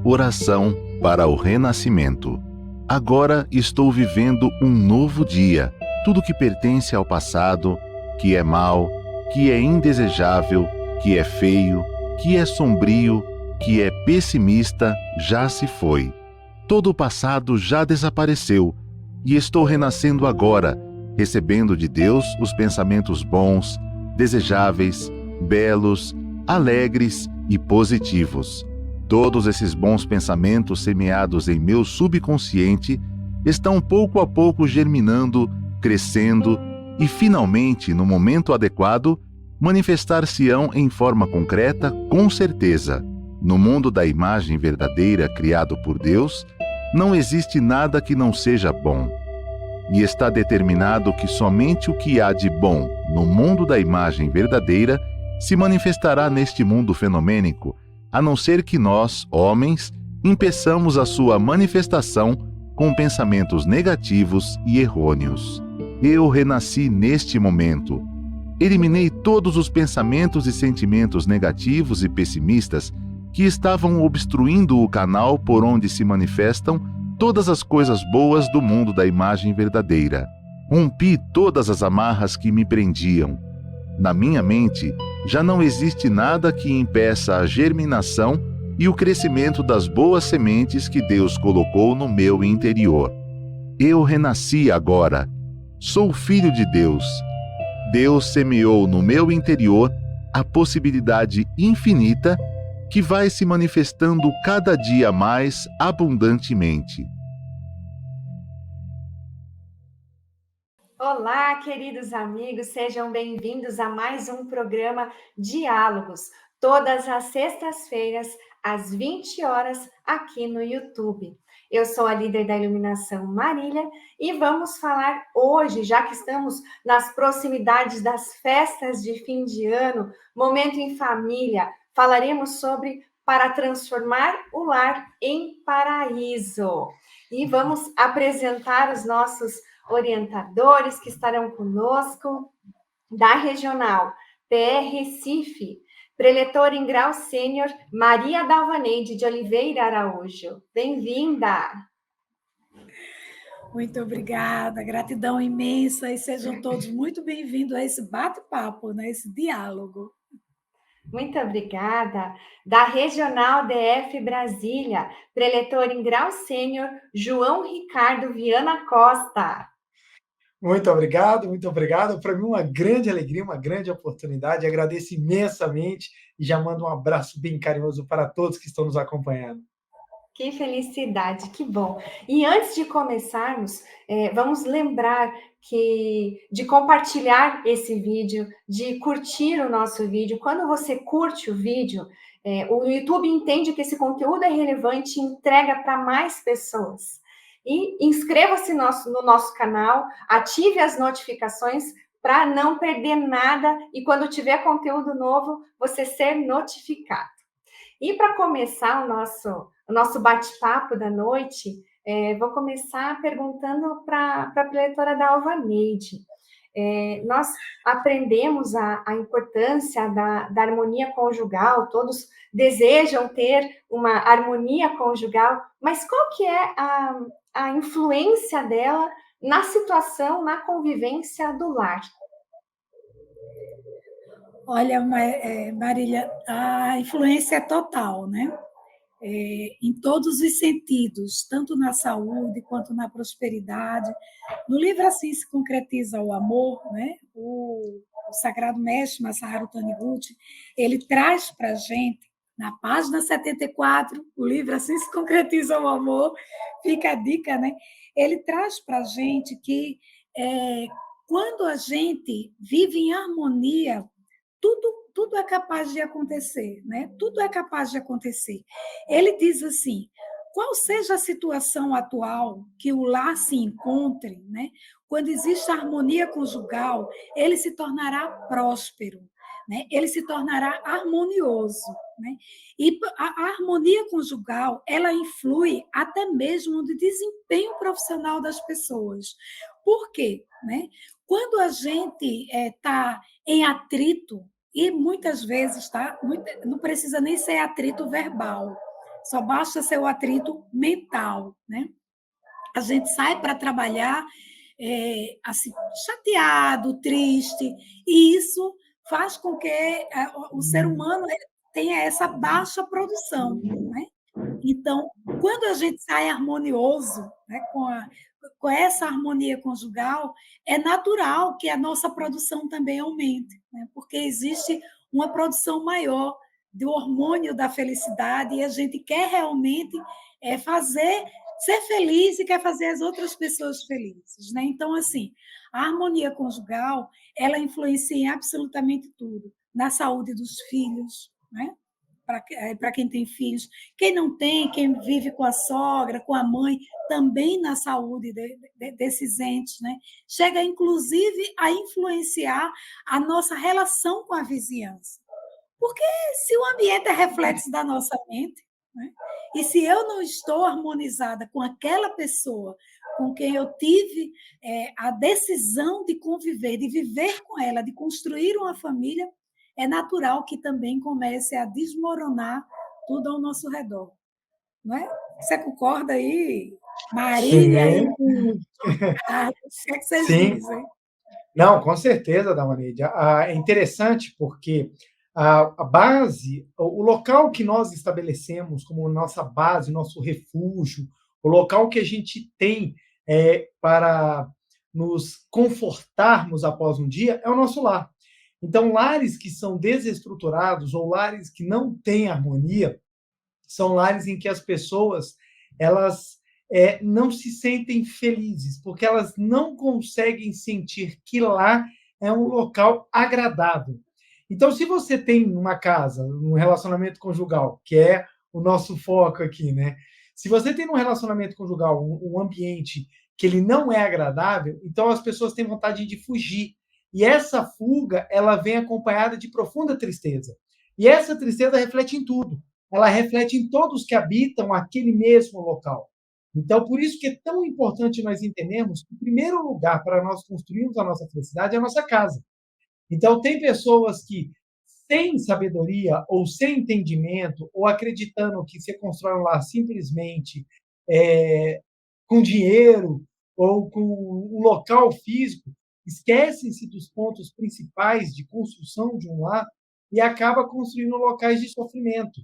Oração para o renascimento. Agora estou vivendo um novo dia. Tudo que pertence ao passado, que é mau, que é indesejável, que é feio, que é sombrio, que é pessimista, já se foi. Todo o passado já desapareceu e estou renascendo agora, recebendo de Deus os pensamentos bons, desejáveis, belos, alegres e positivos. Todos esses bons pensamentos semeados em meu subconsciente estão pouco a pouco germinando, crescendo e, finalmente, no momento adequado, manifestar-se-ão em forma concreta, com certeza. No mundo da imagem verdadeira criado por Deus, não existe nada que não seja bom. E está determinado que somente o que há de bom no mundo da imagem verdadeira se manifestará neste mundo fenomênico, a não ser que nós, homens, impeçamos a sua manifestação com pensamentos negativos e errôneos. Eu renasci neste momento. Eliminei todos os pensamentos e sentimentos negativos e pessimistas que estavam obstruindo o canal por onde se manifestam todas as coisas boas do mundo da imagem verdadeira. Rompi todas as amarras que me prendiam. Na minha mente, já não existe nada que impeça a germinação e o crescimento das boas sementes que Deus colocou no meu interior. Eu renasci agora. Sou filho de Deus. Deus semeou no meu interior a possibilidade infinita que vai se manifestando cada dia mais abundantemente. Olá, queridos amigos, sejam bem-vindos a mais um programa Diálogos, todas as sextas-feiras, às 20 horas, aqui no YouTube. Eu sou a líder da iluminação Marília e vamos falar hoje, já que estamos nas proximidades das festas de fim de ano, momento em família, falaremos sobre para transformar o lar em paraíso. E vamos apresentar os nossos orientadores que estarão conosco, da Regional PR Recife, preletora em grau sênior, Maria Dalvaneide de Oliveira Araújo. Bem-vinda! Muito obrigada, gratidão imensa e sejam todos muito bem-vindos a esse bate-papo, né, esse diálogo. Muito obrigada. Da Regional DF Brasília, preletor em grau sênior, João Ricardo Viana Costa. Muito obrigado, muito obrigado. Para mim, uma grande alegria, uma grande oportunidade. Agradeço imensamente e já mando um abraço bem carinhoso para todos que estão nos acompanhando. Que felicidade, que bom. E antes de começarmos, vamos lembrar de compartilhar esse vídeo, de curtir o nosso vídeo. Quando você curte o vídeo, o YouTube entende que esse conteúdo é relevante e entrega para mais pessoas. E inscreva-se no nosso canal, ative as notificações para não perder nada e quando tiver conteúdo novo, você ser notificado. E para começar o nosso bate-papo da noite, vou começar perguntando para a preletora Dalvaneide. Nós aprendemos a importância da harmonia conjugal, todos desejam ter uma harmonia conjugal, mas qual que é a influência dela na situação, na convivência do lar? Olha, Marília, a influência é total, né? Em todos os sentidos, tanto na saúde quanto na prosperidade. No livro assim se concretiza o amor, né? O Sagrado Mestre Masaharu Taniguchi, ele traz para a gente, na página 74, o livro assim se concretiza o amor, fica a dica, né? Ele traz para a gente que quando a gente vive em harmonia, tudo é capaz de acontecer, né? Tudo é capaz de acontecer. Ele diz assim: qual seja a situação atual que o lar se encontre, né? Quando existe harmonia conjugal, ele se tornará próspero, né? Ele se tornará harmonioso, né? E a harmonia conjugal, ela influi até mesmo no desempenho profissional das pessoas. Por quê? Né? Quando a gente está em atrito, e muitas vezes, tá? Não precisa nem ser atrito verbal. só basta ser o atrito mental, né? A gente sai para trabalhar assim, chateado, triste, e isso faz com que o ser humano tenha essa baixa produção, né? Então, quando a gente sai harmonioso, né, com essa harmonia conjugal, é natural que a nossa produção também aumente, né? Porque existe uma produção maior do hormônio da felicidade e a gente quer realmente ser feliz e quer fazer as outras pessoas felizes, né? Então, assim, a harmonia conjugal, ela influencia em absolutamente tudo, na saúde dos filhos, né? Para quem tem filhos. Quem não tem, quem vive com a sogra, com a mãe, também na saúde desses entes, né? Chega, inclusive, a influenciar a nossa relação com a vizinhança. Porque se o ambiente é reflexo da nossa mente, né? E se eu não estou harmonizada com aquela pessoa com quem eu tive a decisão de conviver, de viver com ela, de construir uma família, é natural que também comece a desmoronar tudo ao nosso redor. Não é? Você concorda aí, Marília e Sim, Ricardo? O que é que vocês sim. dizem? Não, com certeza, Damaneide. É interessante porque a base, o local que nós estabelecemos como nossa base, nosso refúgio, o local que a gente tem para nos confortarmos após um dia é o nosso lar. Então, lares que são desestruturados ou lares que não têm harmonia são lares em que as pessoas elas não se sentem felizes, porque elas não conseguem sentir que lá é um local agradável. Então, se você tem uma casa, um relacionamento conjugal, que é o nosso foco aqui, né? Se você tem um relacionamento conjugal, um ambiente que ele não é agradável, então as pessoas têm vontade de fugir. E essa fuga, ela vem acompanhada de profunda tristeza. E essa tristeza reflete em tudo. Ela reflete em todos que habitam aquele mesmo local. Então, por isso que é tão importante nós entendermos que o primeiro lugar para nós construirmos a nossa felicidade é a nossa casa. Então, tem pessoas que, sem sabedoria ou sem entendimento, ou acreditando que você constrói um lar simplesmente com dinheiro ou com um local físico, esquecem-se dos pontos principais de construção de um lar e acaba construindo locais de sofrimento.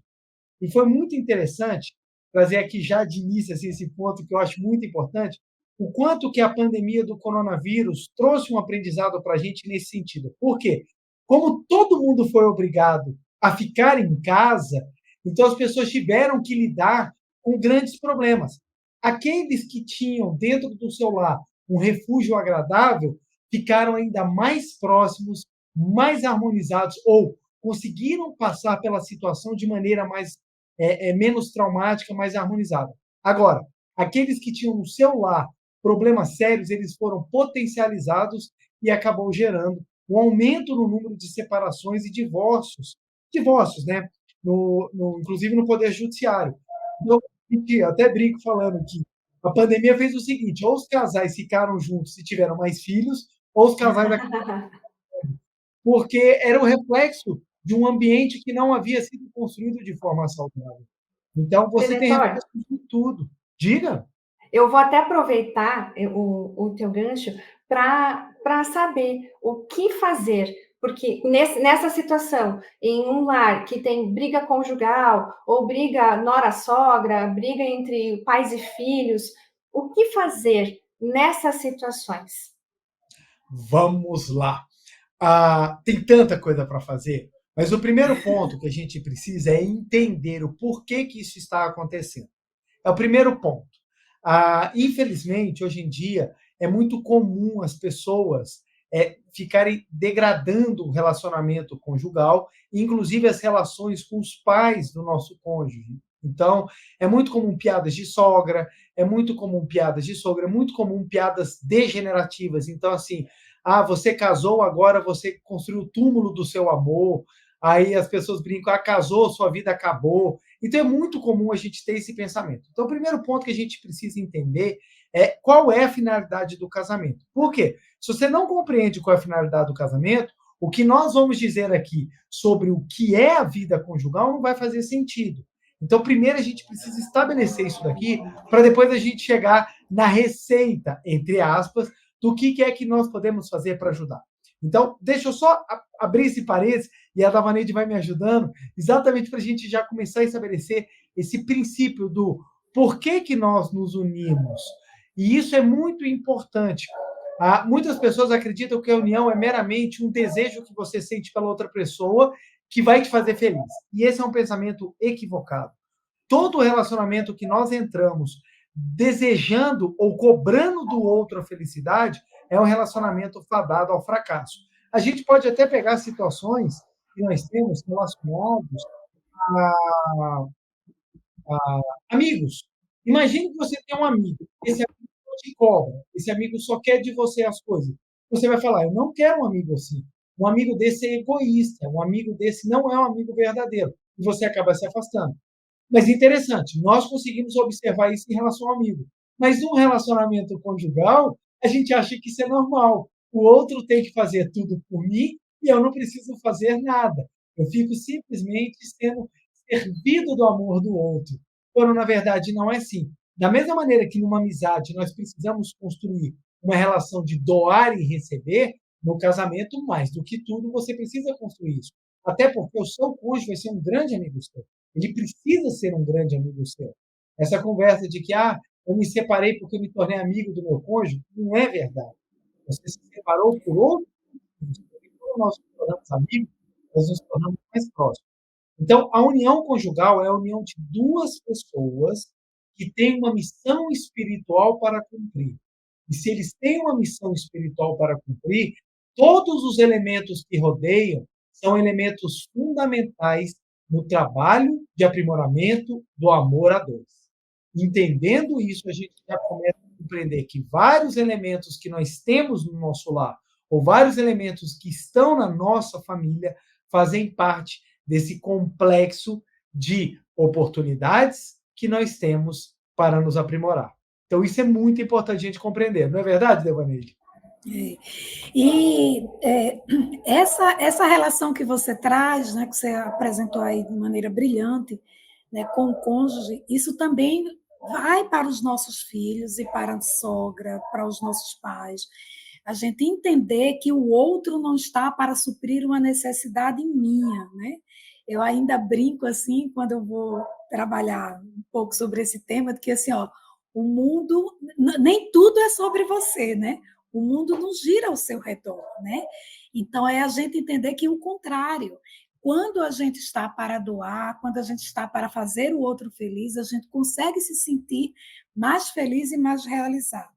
E foi muito interessante trazer aqui já de início assim, esse ponto que eu acho muito importante, o quanto que a pandemia do coronavírus trouxe um aprendizado para a gente nesse sentido. Por quê? Como todo mundo foi obrigado a ficar em casa, então as pessoas tiveram que lidar com grandes problemas. Aqueles que tinham dentro do seu lar um refúgio agradável ficaram ainda mais próximos, mais harmonizados ou conseguiram passar pela situação de maneira menos traumática, mais harmonizada. Agora, aqueles que tinham no seu lar problemas sérios, eles foram potencializados e acabou gerando um aumento no número de separações e divórcios, né? Inclusive no Poder Judiciário. Então, eu até brinco falando que a pandemia fez o seguinte, ou os casais ficaram juntos e tiveram mais filhos, ou os casais porque era o reflexo de um ambiente que não havia sido construído de forma saudável. Então, você tem Diretor, reflexo de tudo. Diga. eu vou até aproveitar o teu gancho para saber o que fazer, porque nessa situação, em um lar que tem briga conjugal, ou briga nora-sogra, briga entre pais e filhos, o que fazer nessas situações? Vamos lá. Tem tanta coisa para fazer, mas o primeiro ponto que a gente precisa é entender o porquê que isso está acontecendo. É o primeiro ponto. Infelizmente, hoje em dia, é muito comum as pessoas ficarem degradando o relacionamento conjugal, inclusive as relações com os pais do nosso cônjuge. Então, é muito comum piadas de sogra, é muito comum piadas de sogra, é muito comum piadas degenerativas. Então, assim, você casou, agora você construiu o túmulo do seu amor, aí as pessoas brincam, casou, sua vida acabou. Então, é muito comum a gente ter esse pensamento. Então, o primeiro ponto que a gente precisa entender é qual é a finalidade do casamento. Por quê? Se você não compreende qual é a finalidade do casamento, o que nós vamos dizer aqui sobre o que é a vida conjugal não vai fazer sentido. Então, primeiro a gente precisa estabelecer isso daqui, para depois a gente chegar na receita, entre aspas, do que é que nós podemos fazer para ajudar. Então, deixa eu só abrir esse parênteses, e a Davaneide vai me ajudando, exatamente para a gente já começar a estabelecer esse princípio do por que nós nos unimos. E isso é muito importante. Muitas pessoas acreditam que a união é meramente um desejo que você sente pela outra pessoa que vai te fazer feliz. E esse é um pensamento equivocado. Todo relacionamento que nós entramos desejando ou cobrando do outro a felicidade é um relacionamento fadado ao fracasso. A gente pode até pegar situações que nós temos relacionados a amigos. Imagine que você tem um amigo, esse amigo não te cobra, esse amigo só quer de você as coisas. Você vai falar, eu não quero um amigo assim. Um amigo desse é egoísta, um amigo desse não é um amigo verdadeiro. E você acaba se afastando. Mas interessante, nós conseguimos observar isso em relação ao amigo. Mas num relacionamento conjugal, a gente acha que isso é normal. O outro tem que fazer tudo por mim e eu não preciso fazer nada. Eu fico simplesmente sendo servido do amor do outro. Quando, na verdade, não é assim. Da mesma maneira que numa amizade nós precisamos construir uma relação de doar e receber, no casamento, mais do que tudo, você precisa construir isso. Até porque o seu cônjuge vai ser um grande amigo seu. Ele precisa ser um grande amigo seu. Essa conversa de que eu me separei porque eu me tornei amigo do meu cônjuge, não é verdade. Você se separou por outro motivo. E quando nós nos tornamos amigos, nós nos tornamos mais próximos. Então, a união conjugal é a união de duas pessoas que têm uma missão espiritual para cumprir. E se eles têm uma missão espiritual para cumprir, todos os elementos que rodeiam são elementos fundamentais no trabalho de aprimoramento do amor a dois. Entendendo isso, a gente já começa a compreender que vários elementos que nós temos no nosso lar, ou vários elementos que estão na nossa família, fazem parte desse complexo de oportunidades que nós temos para nos aprimorar. Então, isso é muito importante a gente compreender, não é verdade, Devaneide? E essa relação que você traz, né, que você apresentou aí de maneira brilhante, né, com o cônjuge, isso também vai para os nossos filhos e para a sogra, para os nossos pais. A gente entender que o outro não está para suprir uma necessidade minha, né? Eu ainda brinco assim, quando eu vou trabalhar um pouco sobre esse tema, de que assim, ó, o mundo, nem tudo é sobre você, né? O mundo não gira ao seu redor, né? Então, é a gente entender que o contrário, quando a gente está para doar, quando a gente está para fazer o outro feliz, a gente consegue se sentir mais feliz e mais realizado.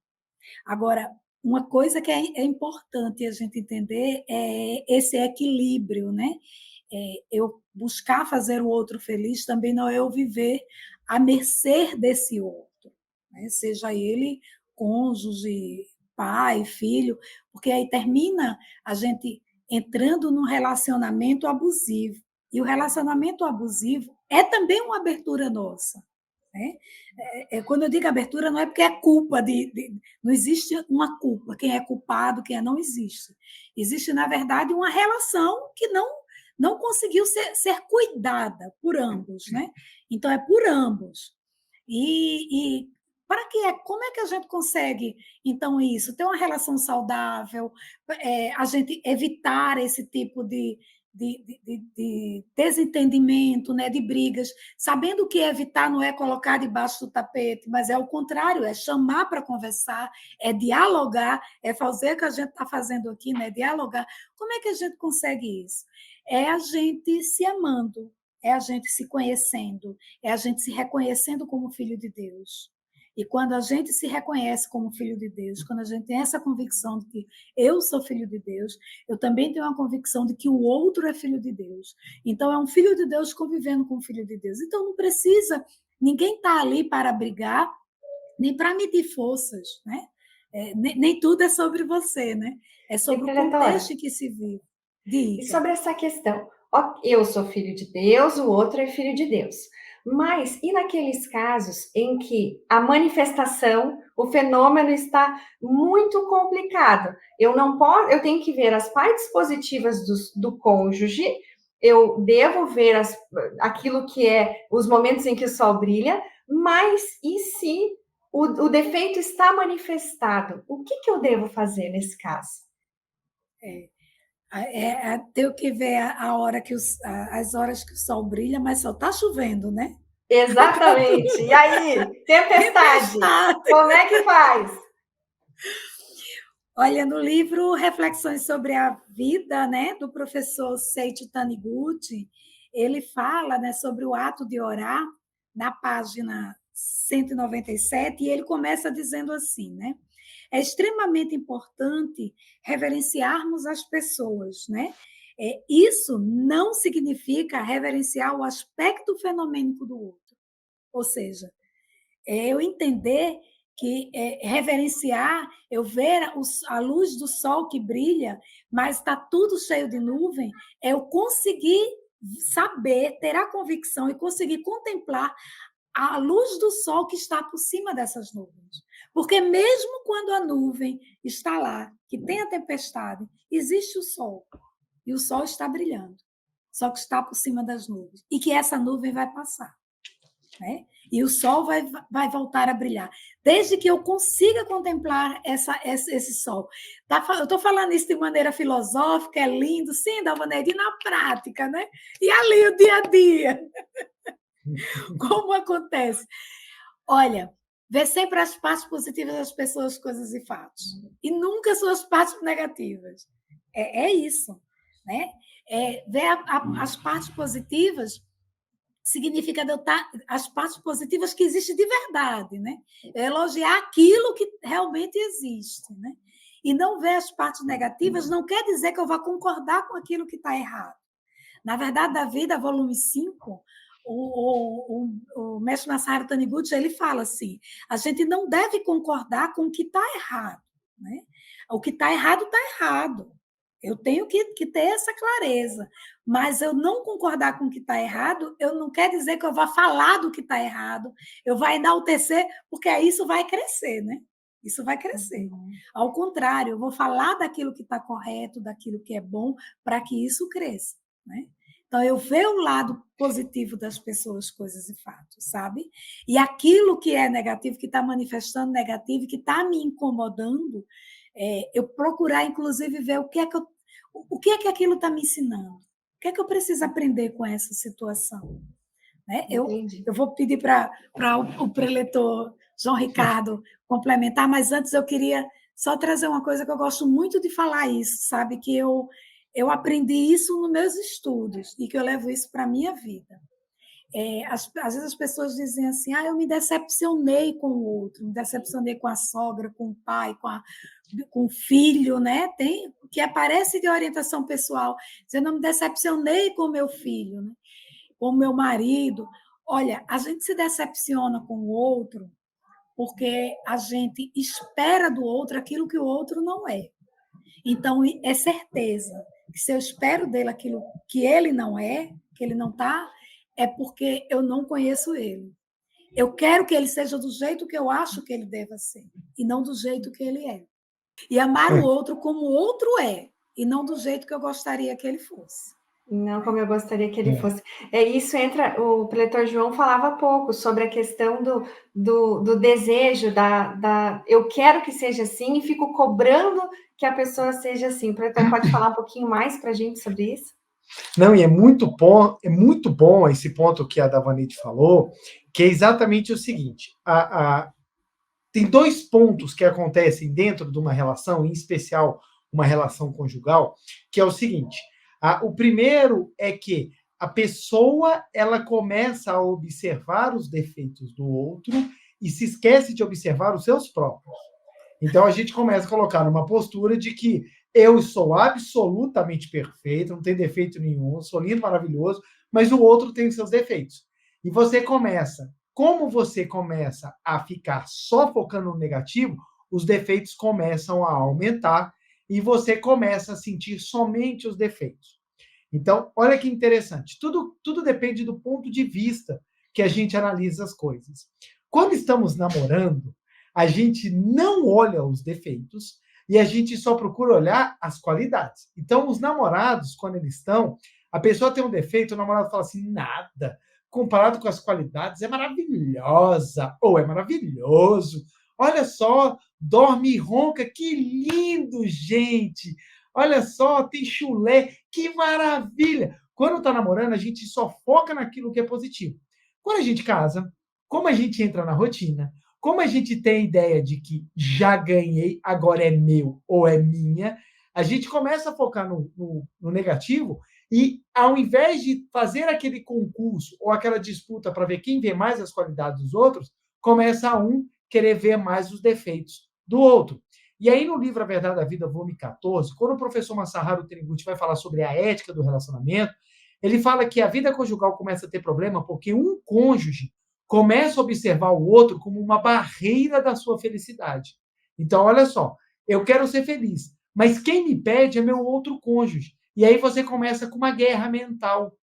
Agora, uma coisa que é importante a gente entender é esse equilíbrio, né? Eu buscar fazer o outro feliz também não é eu viver à mercê desse outro, né? Seja ele cônjuge, pai, filho, porque aí termina a gente entrando num relacionamento abusivo. E o relacionamento abusivo é também uma abertura nossa, né? Quando eu digo abertura, não é porque é culpa não existe uma culpa, quem é culpado, quem não existe. Existe, na verdade, uma relação que não conseguiu ser cuidada por ambos, né? Então, é por ambos. E como é que a gente consegue, então, isso? Ter uma relação saudável, a gente evitar esse tipo de desentendimento, né, de brigas, sabendo que evitar não é colocar debaixo do tapete, mas é o contrário, é chamar para conversar, é dialogar, é fazer o que a gente está fazendo aqui, né, dialogar. Como é que a gente consegue isso? É a gente se amando, é a gente se conhecendo, é a gente se reconhecendo como filho de Deus. E quando a gente se reconhece como filho de Deus, quando a gente tem essa convicção de que eu sou filho de Deus, eu também tenho a convicção de que o outro é filho de Deus. Então, é um filho de Deus convivendo com um filho de Deus. Então, não precisa, ninguém está ali para brigar, nem para medir forças, né? Nem tudo é sobre você, né? É sobre o contexto que se vive. E sobre essa questão, eu sou filho de Deus, o outro é filho de Deus. Mas e naqueles casos em que a manifestação, o fenômeno está muito complicado? Eu não posso, eu tenho que ver as partes positivas do cônjuge eu devo ver aquilo que é os momentos em que o sol brilha, mas e se o defeito está manifestado? O que eu devo fazer nesse caso? Tenho que ver a hora as horas que o sol brilha, mas só está chovendo, né? Exatamente. E aí, tempestade, Tempestade. como é que faz? Olha, no livro Reflexões sobre a Vida, né, do professor Seiichi Taniguchi, ele fala, né, sobre o ato de orar na página 197, e ele começa dizendo assim, né? É extremamente importante reverenciarmos as pessoas, né? Isso não significa reverenciar o aspecto fenomênico do outro. Ou seja, eu entender que reverenciar, eu ver a luz do sol que brilha, mas está tudo cheio de nuvem, é eu conseguir saber, ter a convicção e conseguir contemplar a luz do sol que está por cima dessas nuvens. Porque mesmo quando a nuvem está lá, que tem a tempestade, existe o sol. E o sol está brilhando. Só que está por cima das nuvens. E que essa nuvem vai passar. Né? E o sol vai voltar a brilhar. Desde que eu consiga contemplar esse sol. Eu estou falando isso de maneira filosófica, é lindo, sim, Dalvanete, e na prática, né? E ali, o dia a dia. Como acontece? Olha, vê sempre as partes positivas das pessoas, coisas e fatos. E nunca suas partes negativas. É isso. Né? Ver as partes positivas significa adotar as partes positivas que existem de verdade, né? Elogiar aquilo que realmente existe, né? E não ver as partes negativas não quer dizer que eu vá concordar com aquilo que está errado. Na verdade, da vida, volume 5, o mestre Masaharu Taniguchi, ele fala assim, a gente não deve concordar com o que está errado, né? O que está errado, está errado. Eu tenho que ter essa clareza. Mas eu não concordar com o que está errado, eu não quer dizer que eu vá falar do que está errado, eu vou enaltecer, porque aí isso vai crescer, né? Isso vai crescer. Ao contrário, eu vou falar daquilo que está correto, daquilo que é bom, para que isso cresça, né? Então, eu vejo o lado positivo das pessoas, coisas e fatos, sabe? E aquilo que é negativo, que está manifestando negativo, que está me incomodando, eu procurar, inclusive, ver o que é que aquilo está me ensinando. O que é que eu preciso aprender com essa situação? Né? Eu vou pedir para o preletor João Ricardo complementar, mas antes eu queria só trazer uma coisa que eu gosto muito de falar isso, sabe? Que eu aprendi isso nos meus estudos e que eu levo isso para a minha vida. Às vezes as pessoas dizem assim, eu me decepcionei com o outro, me decepcionei com a sogra, com o pai, com o filho, né? Tem que aparece de orientação pessoal, dizendo, eu me decepcionei com o meu filho, né? Com o meu marido. Olha, a gente se decepciona com o outro porque a gente espera do outro aquilo que o outro não é. Então, é certeza que se eu espero dele aquilo que ele não é, que ele não está, é porque eu não conheço ele. Eu quero que ele seja do jeito que eu acho que ele deva ser, e não do jeito que ele é. E amar o outro como o outro é, e não do jeito que eu gostaria que ele fosse. Não como eu gostaria que ele fosse. Isso entra, o preletor João falava pouco sobre a questão do desejo, eu quero que seja assim e fico cobrando que a pessoa seja assim. O preletor pode falar um pouquinho mais para a gente sobre isso? Não, e é muito bom esse ponto que a Davanite falou, que é exatamente o seguinte, tem dois pontos que acontecem dentro de uma relação, em especial uma relação conjugal, que é o seguinte, o primeiro é que a pessoa ela começa a observar os defeitos do outro e se esquece de observar os seus próprios. Então a gente começa a colocar numa postura de que eu sou absolutamente perfeito, não tem defeito nenhum, sou lindo, maravilhoso, mas o outro tem os seus defeitos. E como você começa a ficar só focando no negativo, os defeitos começam a aumentar e você começa a sentir somente os defeitos. Então, olha que interessante. Tudo depende do ponto de vista que a gente analisa as coisas. Quando estamos namorando, a gente não olha os defeitos e a gente só procura olhar as qualidades. Então, os namorados, quando eles estão, A pessoa tem um defeito, o namorado fala assim, nada. Comparado com as qualidades, é maravilhosa, ou é maravilhoso. Olha só, dorme e ronca, que lindo, gente. Olha só, tem chulé, que maravilha. Quando está namorando, a gente só foca naquilo que é positivo. Quando a gente casa, como a gente entra na rotina, como a gente tem a ideia de que já ganhei, agora é meu ou é minha, a gente começa a focar no negativo e, ao invés de fazer aquele concurso ou aquela disputa para ver quem vê mais as qualidades dos outros, começa a um querer ver mais os defeitos do outro. E aí, no livro A Verdade da Vida, volume 14, quando o professor Masaharu Taniguchi vai falar sobre a ética do relacionamento, ele fala que a vida conjugal começa a ter problema porque um cônjuge começa a observar o outro como uma barreira da sua felicidade. Então, olha só, eu quero ser feliz, mas quem me pede é meu outro cônjuge. E aí você começa com uma guerra mental.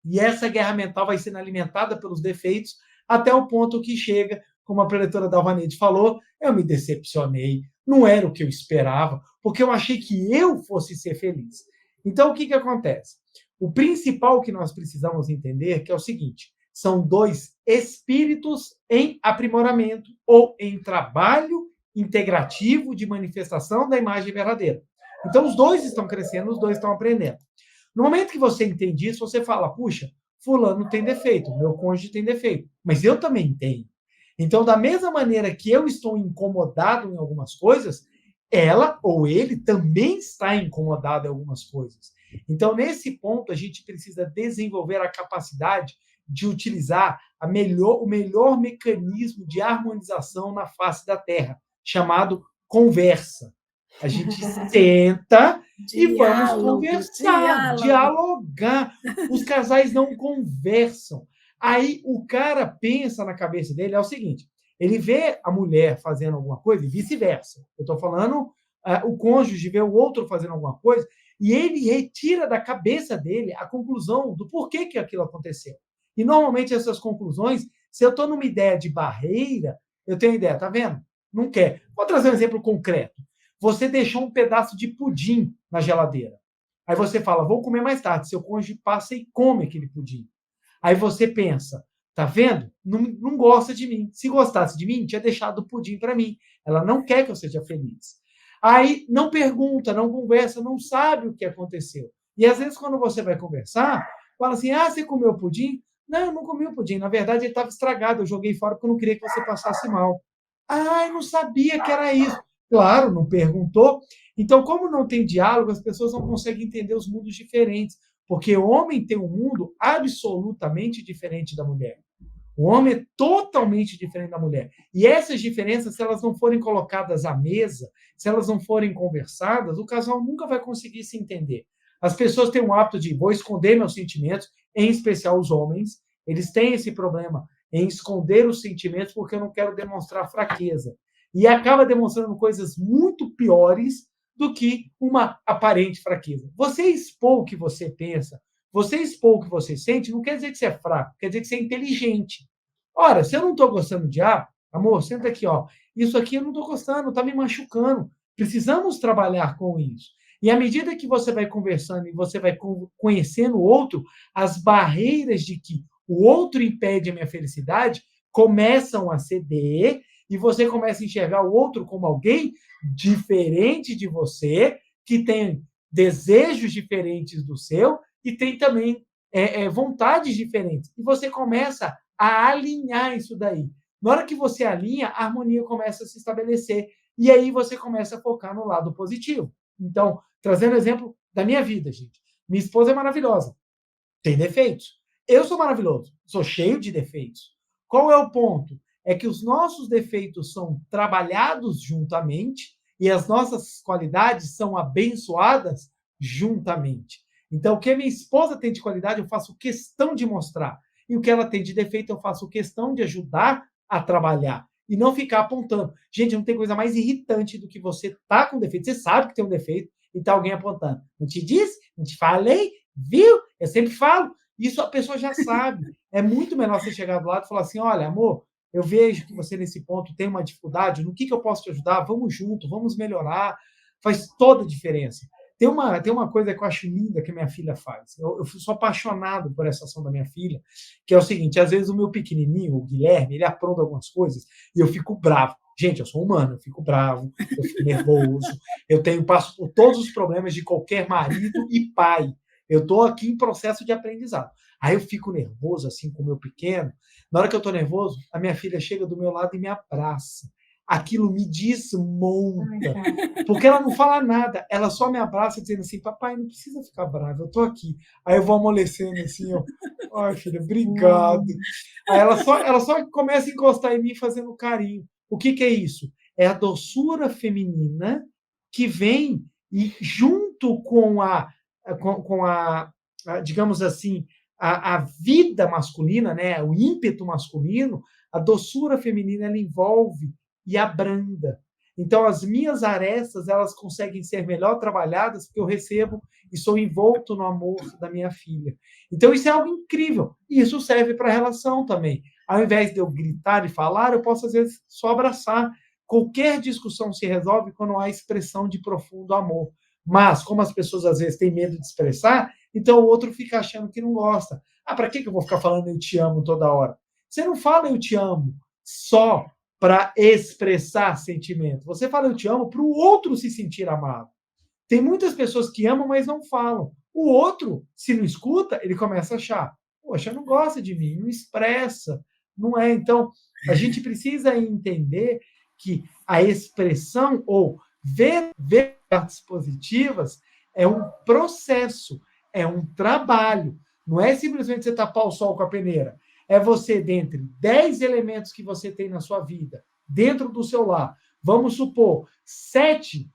E essa guerra mental vai sendo alimentada pelos defeitos até o ponto que chega, como a preletora Dalvanede falou, eu me decepcionei, não era o que eu esperava, porque eu achei que eu fosse ser feliz. Então, o que acontece? O principal que nós precisamos entender que é o seguinte, são dois espíritos em aprimoramento ou em trabalho integrativo de manifestação da imagem verdadeira. Então, os dois estão crescendo, os dois estão aprendendo. No momento que você entende isso, você fala, puxa, fulano tem defeito, meu cônjuge tem defeito, mas eu também tenho. Então, da mesma maneira que eu estou incomodado em algumas coisas, ela ou ele também está incomodado em algumas coisas. Então, nesse ponto, a gente precisa desenvolver a capacidade de utilizar o melhor mecanismo de harmonização na face da Terra, chamado conversa. A gente senta e vamos conversar, dialogar. Os casais não conversam. Aí o cara pensa na cabeça dele, é o seguinte, ele vê a mulher fazendo alguma coisa e vice-versa. Eu estou falando, o cônjuge vê o outro fazendo alguma coisa e ele retira da cabeça dele a conclusão do porquê que aquilo aconteceu. E, normalmente, essas conclusões, se eu estou numa ideia de barreira, eu tenho ideia, tá vendo? Não quer. Vou trazer um exemplo concreto. Você deixou um pedaço de pudim na geladeira. Aí você fala, vou comer mais tarde. Seu cônjuge passa e come aquele pudim. Aí você pensa, tá vendo? Não gosta de mim. Se gostasse de mim, tinha deixado o pudim para mim. Ela não quer que eu seja feliz. Aí não pergunta, não conversa, não sabe o que aconteceu. E às vezes, quando você vai conversar, fala assim, você comeu pudim? Não, eu não comi o pudim. Na verdade, ele estava estragado. Eu joguei fora porque eu não queria que você passasse mal. Eu não sabia que era isso. Claro, não perguntou. Então, como não tem diálogo, as pessoas não conseguem entender os mundos diferentes. Porque o homem tem um mundo absolutamente diferente da mulher. O homem é totalmente diferente da mulher. E essas diferenças, se elas não forem colocadas à mesa, se elas não forem conversadas, o casal nunca vai conseguir se entender. As pessoas têm um hábito de vou esconder meus sentimentos, em especial os homens. Eles têm esse problema em esconder os sentimentos porque eu não quero demonstrar fraqueza. E acaba demonstrando coisas muito piores do que uma aparente fraqueza. Você expor o que você pensa, você expor o que você sente, não quer dizer que você é fraco, quer dizer que você é inteligente. Ora, se eu não estou gostando de amor, senta aqui, isso aqui eu não estou gostando, está me machucando. Precisamos trabalhar com isso. E à medida que você vai conversando e você vai conhecendo o outro, as barreiras de que o outro impede a minha felicidade começam a ceder e você começa a enxergar o outro como alguém diferente de você, que tem desejos diferentes do seu e tem também vontades diferentes. E você começa a alinhar isso daí. Na hora que você alinha, a harmonia começa a se estabelecer e aí você começa a focar no lado positivo. Então, trazendo exemplo da minha vida, gente. Minha esposa é maravilhosa. Tem defeitos. Eu sou maravilhoso. Sou cheio de defeitos. Qual é o ponto? É que os nossos defeitos são trabalhados juntamente e as nossas qualidades são abençoadas juntamente. Então, o que a minha esposa tem de qualidade, eu faço questão de mostrar. E o que ela tem de defeito, eu faço questão de ajudar a trabalhar. E não ficar apontando. Gente, não tem coisa mais irritante do que você tá com defeito. Você sabe que tem um defeito e tá alguém apontando. Não te disse? Não te falei? Viu? Eu sempre falo. Isso a pessoa já sabe. É muito melhor você chegar do lado e falar assim, olha, amor, eu vejo que você nesse ponto tem uma dificuldade, no que eu posso te ajudar? Vamos junto, vamos melhorar. Faz toda a diferença. Tem uma coisa que eu acho linda que a minha filha faz. Eu sou apaixonado por essa ação da minha filha, que é o seguinte: às vezes o meu pequenininho, o Guilherme, ele apronta algumas coisas e eu fico bravo. Gente, eu sou humano, eu fico bravo, eu fico nervoso, passo por todos os problemas de qualquer marido e pai. Eu estou aqui em processo de aprendizado. Aí eu fico nervoso, assim, com o meu pequeno. Na hora que eu estou nervoso, a minha filha chega do meu lado e me abraça. Aquilo me desmonta, porque ela não fala nada, ela só me abraça dizendo assim: papai, não precisa ficar bravo, eu estou aqui. Aí eu vou amolecendo assim, ó, ai, filha, obrigado. Aí ela só começa a encostar em mim fazendo carinho. O que que é isso? É a doçura feminina que vem e junto digamos assim, a vida masculina, né, o ímpeto masculino, a doçura feminina ela envolve e abranda. Então, as minhas arestas elas conseguem ser melhor trabalhadas porque eu recebo e sou envolto no amor da minha filha. Então, isso é algo incrível. E isso serve para a relação também. Ao invés de eu gritar e falar, eu posso, às vezes, só abraçar. Qualquer discussão se resolve quando há expressão de profundo amor. Mas, como as pessoas, às vezes, têm medo de expressar, então o outro fica achando que não gosta. Ah, para que eu vou ficar falando eu te amo toda hora? Você não fala eu te amo só para expressar sentimento. Você fala eu te amo para o outro se sentir amado. Tem muitas pessoas que amam, mas não falam. O outro, se não escuta, ele começa a achar: poxa, não gosta de mim, não expressa. Não é? Então, a gente precisa entender que a expressão ou ver partes positivas é um processo, é um trabalho. Não é simplesmente você tapar o sol com a peneira. É você, dentre 10 elementos que você tem na sua vida, dentro do seu lar, vamos supor, 7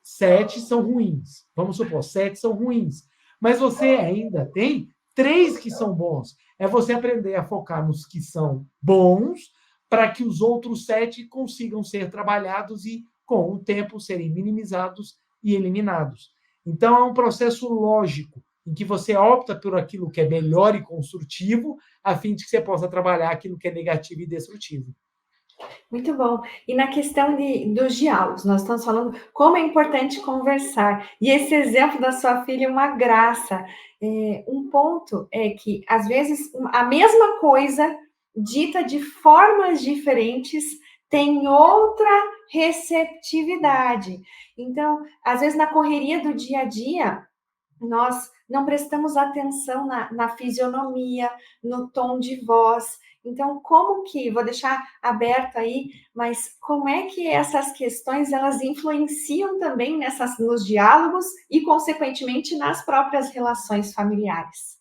são ruins. Vamos supor, 7 são ruins. Mas você ainda tem 3 que são bons. É você aprender a focar nos que são bons para que os outros 7 consigam ser trabalhados e, com o tempo, serem minimizados e eliminados. Então, é um processo lógico em que você opta por aquilo que é melhor e construtivo, a fim de que você possa trabalhar aquilo que é negativo e destrutivo. Muito bom. E na questão dos diálogos, nós estamos falando como é importante conversar. E esse exemplo da sua filha é uma graça. Um ponto é que, às vezes, a mesma coisa, dita de formas diferentes, tem outra receptividade. Então, às vezes, na correria do dia a dia, nós não prestamos atenção na fisionomia, no tom de voz. Então, como que, vou deixar aberto aí, mas como é que essas questões, elas influenciam também nos diálogos e, consequentemente, nas próprias relações familiares?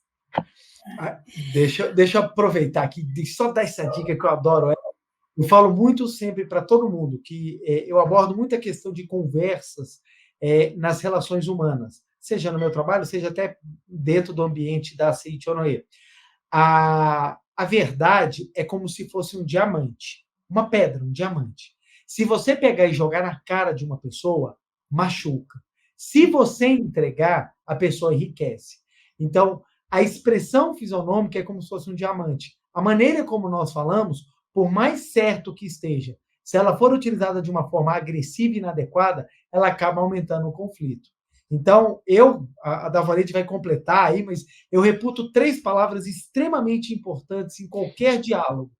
Deixa eu aproveitar aqui, só dar essa dica que eu adoro. Eu falo muito sempre para todo mundo que eu abordo muita questão de conversas nas relações humanas, seja no meu trabalho, seja até dentro do ambiente da Seiti Onoe. A verdade é como se fosse um diamante, uma pedra, um diamante. Se você pegar e jogar na cara de uma pessoa, machuca. Se você entregar, a pessoa enriquece. Então, a expressão fisionômica é como se fosse um diamante. A maneira como nós falamos, por mais certo que esteja, se ela for utilizada de uma forma agressiva e inadequada, ela acaba aumentando o conflito. Então, a Davanete vai completar aí, mas eu reputo 3 palavras extremamente importantes em qualquer diálogo.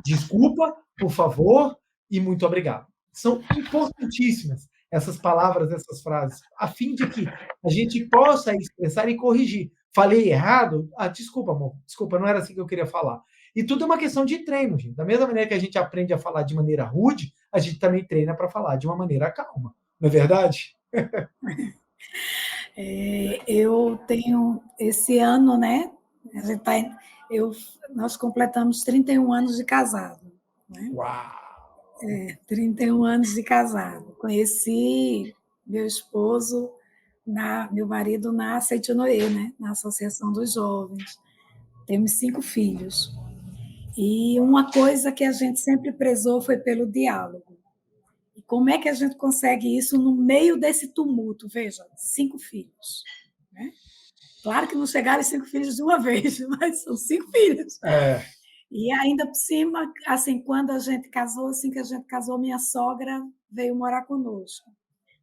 Desculpa, por favor e muito obrigado. São importantíssimas essas palavras, essas frases, a fim de que a gente possa expressar e corrigir. Falei errado? Desculpa, amor. Desculpa, não era assim que eu queria falar. E tudo é uma questão de treino, gente. Da mesma maneira que a gente aprende a falar de maneira rude, a gente também treina para falar de uma maneira calma. Não é verdade? Eu tenho esse ano, né? A gente nós completamos 31 anos de casado. Né? Uau! 31 anos de casado. Conheci meu esposo, meu marido na Seiti Onoe, né? Na Associação dos Jovens. Temos 5 filhos. E uma coisa que a gente sempre prezou foi pelo diálogo. E como é que a gente consegue isso no meio desse tumulto? Veja, 5 filhos. Né? Claro que não chegaram 5 filhos de uma vez, mas são 5 filhos. E ainda por cima, assim, quando a gente casou, assim que a gente casou, minha sogra veio morar conosco.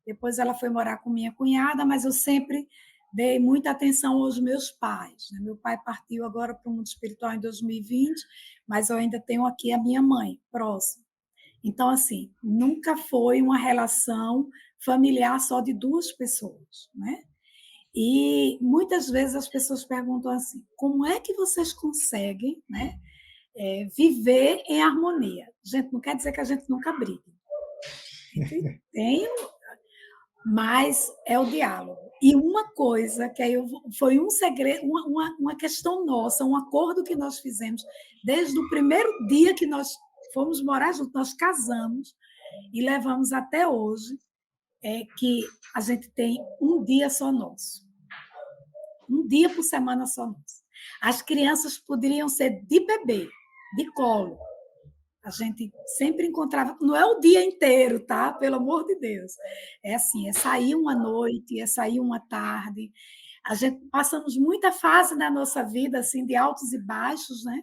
Depois ela foi morar com minha cunhada, mas eu sempre dei muita atenção aos meus pais, né? Meu pai partiu agora para o mundo espiritual em 2020, mas eu ainda tenho aqui a minha mãe, próxima. Então, assim, nunca foi uma relação familiar só de duas pessoas, né? E muitas vezes as pessoas perguntam assim: como é que vocês conseguem, né, viver em harmonia? Gente, não quer dizer que a gente nunca brigue. A gente tem, mas é o diálogo. E uma coisa que aí foi um segredo, uma questão nossa, um acordo que nós fizemos desde o primeiro dia que nós fomos morar juntos, nós casamos e levamos até hoje, é que a gente tem um dia só nosso. Um dia por semana só nosso. As crianças poderiam ser de bebê, de colo. A gente sempre encontrava, não é o dia inteiro, tá? Pelo amor de Deus. É assim, é sair uma noite, é sair uma tarde. A gente passamos muita fase na nossa vida assim de altos e baixos, né?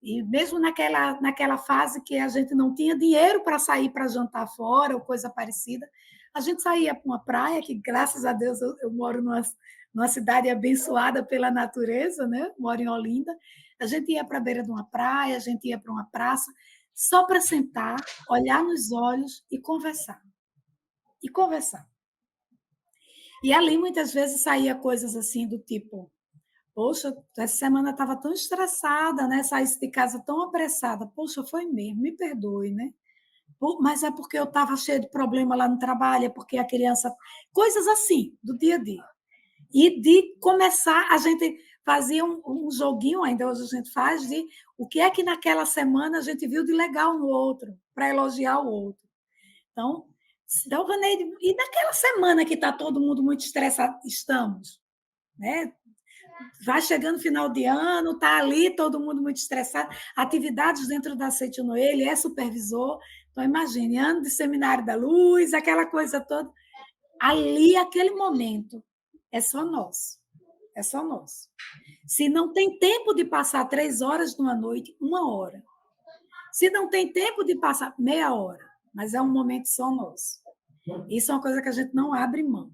E mesmo naquela fase que a gente não tinha dinheiro para sair para jantar fora ou coisa parecida, a gente saía para uma praia, que graças a Deus eu moro numa cidade abençoada pela natureza, né? Moro em Olinda. A gente ia para a beira de uma praia, a gente ia para uma praça, só para sentar, olhar nos olhos e conversar. E conversar. E ali muitas vezes saía coisas assim do tipo: poxa, essa semana estava tão estressada, né? Saísse de casa tão apressada. Poxa, foi mesmo, me perdoe, né? Mas é porque eu estava cheia de problema lá no trabalho, é porque a criança... Coisas assim, do dia a dia. E de começar, a gente fazia um joguinho, ainda hoje a gente faz, de o que é que naquela semana a gente viu de legal no outro, para elogiar o outro. Então, Vaneide, e naquela semana que está todo mundo muito estressado, estamos, né? Vai chegando final de ano, está ali todo mundo muito estressado, atividades dentro da Seitino, ele é supervisor, então imagine, ano de Seminário da Luz, aquela coisa toda, ali, aquele momento, é só nosso, é só nosso. Se não tem tempo de passar 3 horas numa noite, 1 hora. Se não tem tempo de passar meia hora, mas é um momento só nosso. Isso é uma coisa que a gente não abre mão.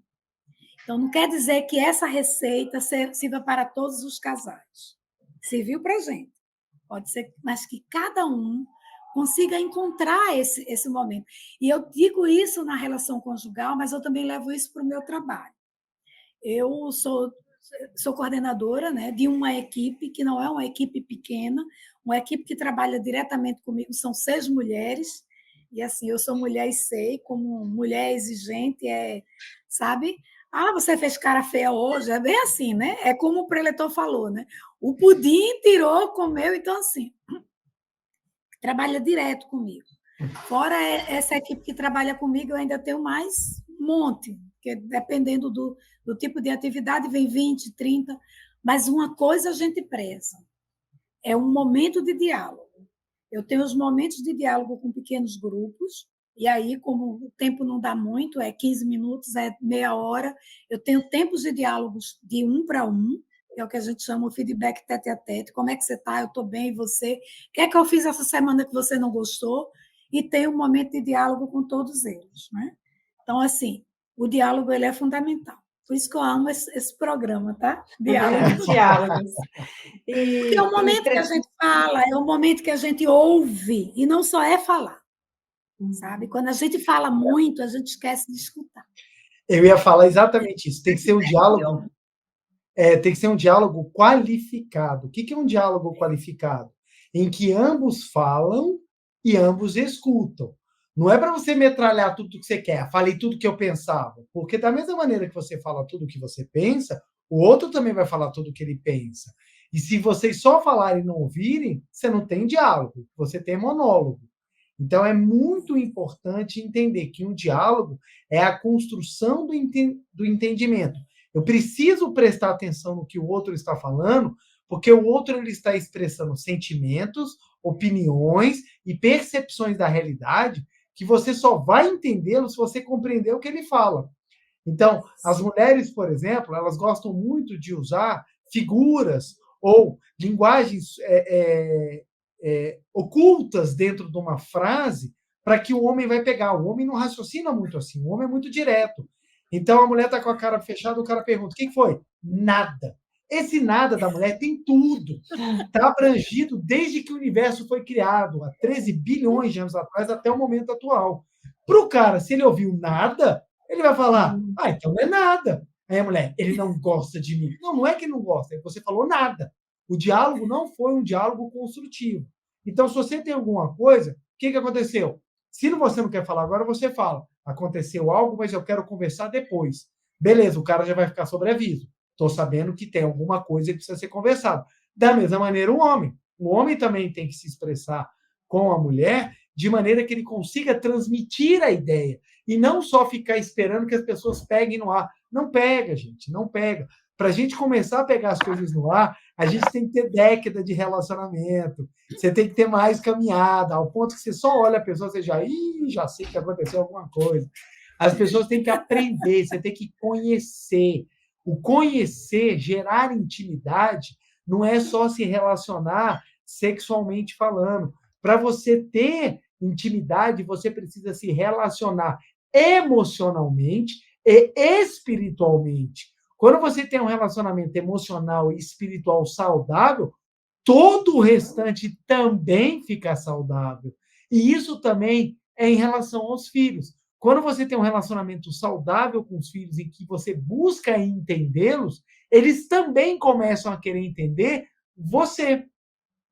Então, não quer dizer que essa receita sirva para todos os casais. Serviu para a gente. Pode ser, mas que cada um consiga encontrar esse momento. E eu digo isso na relação conjugal, mas eu também levo isso para o meu trabalho. Eu sou coordenadora, né, de uma equipe que não é uma equipe pequena, uma equipe que trabalha diretamente comigo, são 6 mulheres, e assim, eu sou mulher e sei, como mulher exigente, sabe? Ah, você fez cara feia hoje, é bem assim, né? É como o preletor falou, né? O pudim tirou, comeu, então assim, trabalha direto comigo. Fora essa equipe que trabalha comigo, eu ainda tenho mais um monte, porque dependendo do tipo de atividade, vem 20, 30, mas uma coisa a gente preza, é um momento de diálogo. Eu tenho os momentos de diálogo com pequenos grupos, e aí, como o tempo não dá muito, é 15 minutos, é meia hora, eu tenho tempos de diálogos de 1 para 1, que é o que a gente chama o feedback tete a tete. Como é que você está? Eu estou bem, e você? O que é que eu fiz essa semana que você não gostou? E tem um momento de diálogo com todos eles, né? Então, assim, o diálogo ele é fundamental. Por isso que eu amo esse programa, tá? Diálogos. Porque é o momento que a gente fala, é o momento que a gente ouve, e não só é falar, sabe? Quando a gente fala muito, a gente esquece de escutar. Eu ia falar exatamente isso. Tem que ser um diálogo, tem que ser um diálogo qualificado. O que é um diálogo qualificado? Em que ambos falam e ambos escutam. Não é para você metralhar tudo que você quer. Falei tudo que eu pensava. Porque da mesma maneira que você fala tudo que você pensa, o outro também vai falar tudo que ele pensa. E se vocês só falarem e não ouvirem, você não tem diálogo, você tem monólogo. Então é muito importante entender que um diálogo é a construção do entendimento. Eu preciso prestar atenção no que o outro está falando, porque o outro ele está expressando sentimentos, opiniões e percepções da realidade que você só vai entendê-lo se você compreender o que ele fala. Então, as mulheres, por exemplo, elas gostam muito de usar figuras ou linguagens ocultas dentro de uma frase para que o homem vai pegar. O homem não raciocina muito assim, o homem é muito direto. Então a mulher está com a cara fechada, o cara pergunta: o que foi? Nada. Esse nada da mulher tem tudo. Está abrangido desde que o universo foi criado, há 13 bilhões de anos atrás, até o momento atual. Para o cara, se ele ouviu nada, ele vai falar: então não é nada. Aí a mulher: ele não gosta de mim. Não, não é que não gosta, você falou nada. O diálogo não foi um diálogo construtivo. Então, se você tem alguma coisa, o que aconteceu? Se você não quer falar agora, você fala: aconteceu algo, mas eu quero conversar depois. Beleza, o cara já vai ficar sobre aviso. Estou sabendo que tem alguma coisa que precisa ser conversado. Da mesma maneira, o homem. O homem também tem que se expressar com a mulher de maneira que ele consiga transmitir a ideia e não só ficar esperando que as pessoas peguem no ar. Não pega, gente, não pega. Para a gente começar a pegar as coisas no ar, a gente tem que ter década de relacionamento, você tem que ter mais caminhada, ao ponto que você só olha a pessoa, você já sei que aconteceu alguma coisa. As pessoas têm que aprender, você tem que conhecer. O conhecer, gerar intimidade, não é só se relacionar sexualmente falando. Para você ter intimidade, você precisa se relacionar emocionalmente e espiritualmente. Quando você tem um relacionamento emocional e espiritual saudável, todo o restante também fica saudável. E isso também é em relação aos filhos. Quando você tem um relacionamento saudável com os filhos e que você busca entendê-los, eles também começam a querer entender você.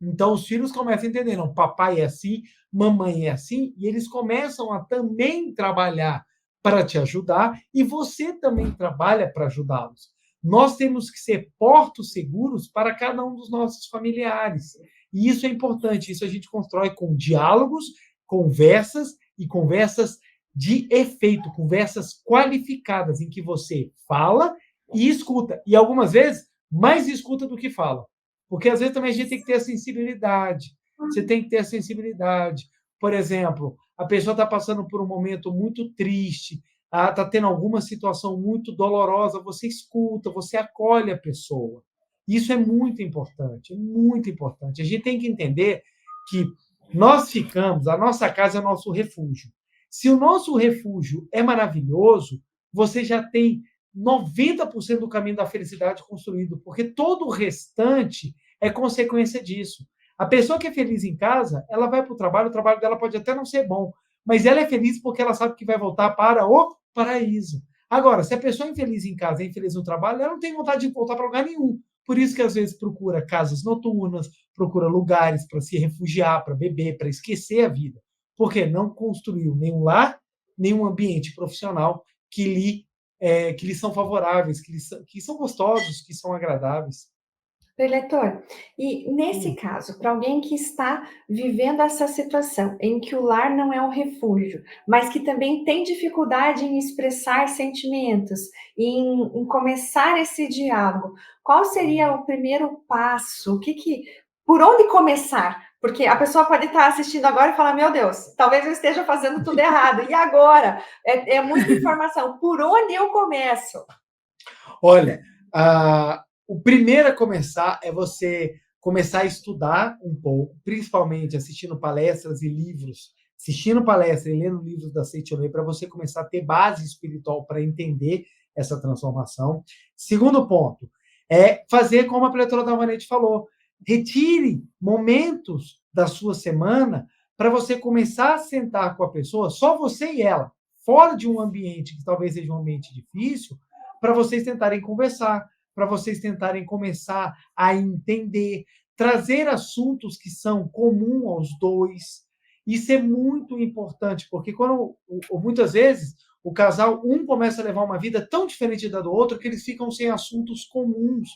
Então, os filhos começam a entender: não, papai é assim, mamãe é assim, e eles começam a também trabalhar para te ajudar, e você também trabalha para ajudá-los. Nós temos que ser portos seguros para cada um dos nossos familiares. E isso é importante, isso a gente constrói com diálogos, conversas e conversas de efeito, conversas qualificadas, em que você fala e escuta. E algumas vezes, mais escuta do que fala. Porque às vezes também a gente tem que ter a sensibilidade. Você tem que ter a sensibilidade. Por exemplo, a pessoa está passando por um momento muito triste, está tendo alguma situação muito dolorosa, você escuta, você acolhe a pessoa. Isso é muito importante, é muito importante. A gente tem que entender que nós ficamos, a nossa casa é o nosso refúgio. Se o nosso refúgio é maravilhoso, você já tem 90% do caminho da felicidade construído, porque todo o restante é consequência disso. A pessoa que é feliz em casa, ela vai para o trabalho dela pode até não ser bom, mas ela é feliz porque ela sabe que vai voltar para o paraíso. Agora, se a pessoa é infeliz em casa, é infeliz no trabalho, ela não tem vontade de voltar para lugar nenhum. Por isso que às vezes procura casas noturnas, procura lugares para se refugiar, para beber, para esquecer a vida. Porque não construiu nenhum lar, nenhum ambiente profissional que lhe são favoráveis, que são gostosos, que são agradáveis. Preletor, e nesse caso, para alguém que está vivendo essa situação, em que o lar não é um refúgio, mas que também tem dificuldade em expressar sentimentos, em começar esse diálogo, qual seria o primeiro passo? Por onde começar? Porque a pessoa pode estar assistindo agora e falar: meu Deus, talvez eu esteja fazendo tudo errado. E agora? É muita informação. Por onde eu começo? Olha, o primeiro a começar é você começar a estudar um pouco, principalmente assistindo palestras e livros, assistindo palestras e lendo livros da Seitonei, para você começar a ter base espiritual para entender essa transformação. Segundo ponto, é fazer como a Pletora Davanete falou. Retire momentos da sua semana para você começar a sentar com a pessoa, só você e ela, fora de um ambiente que talvez seja um ambiente difícil, para vocês tentarem conversar, para vocês tentarem começar a entender, trazer assuntos que são comuns aos dois. Isso é muito importante, porque muitas vezes o casal, começa a levar uma vida tão diferente da do outro que eles ficam sem assuntos comuns.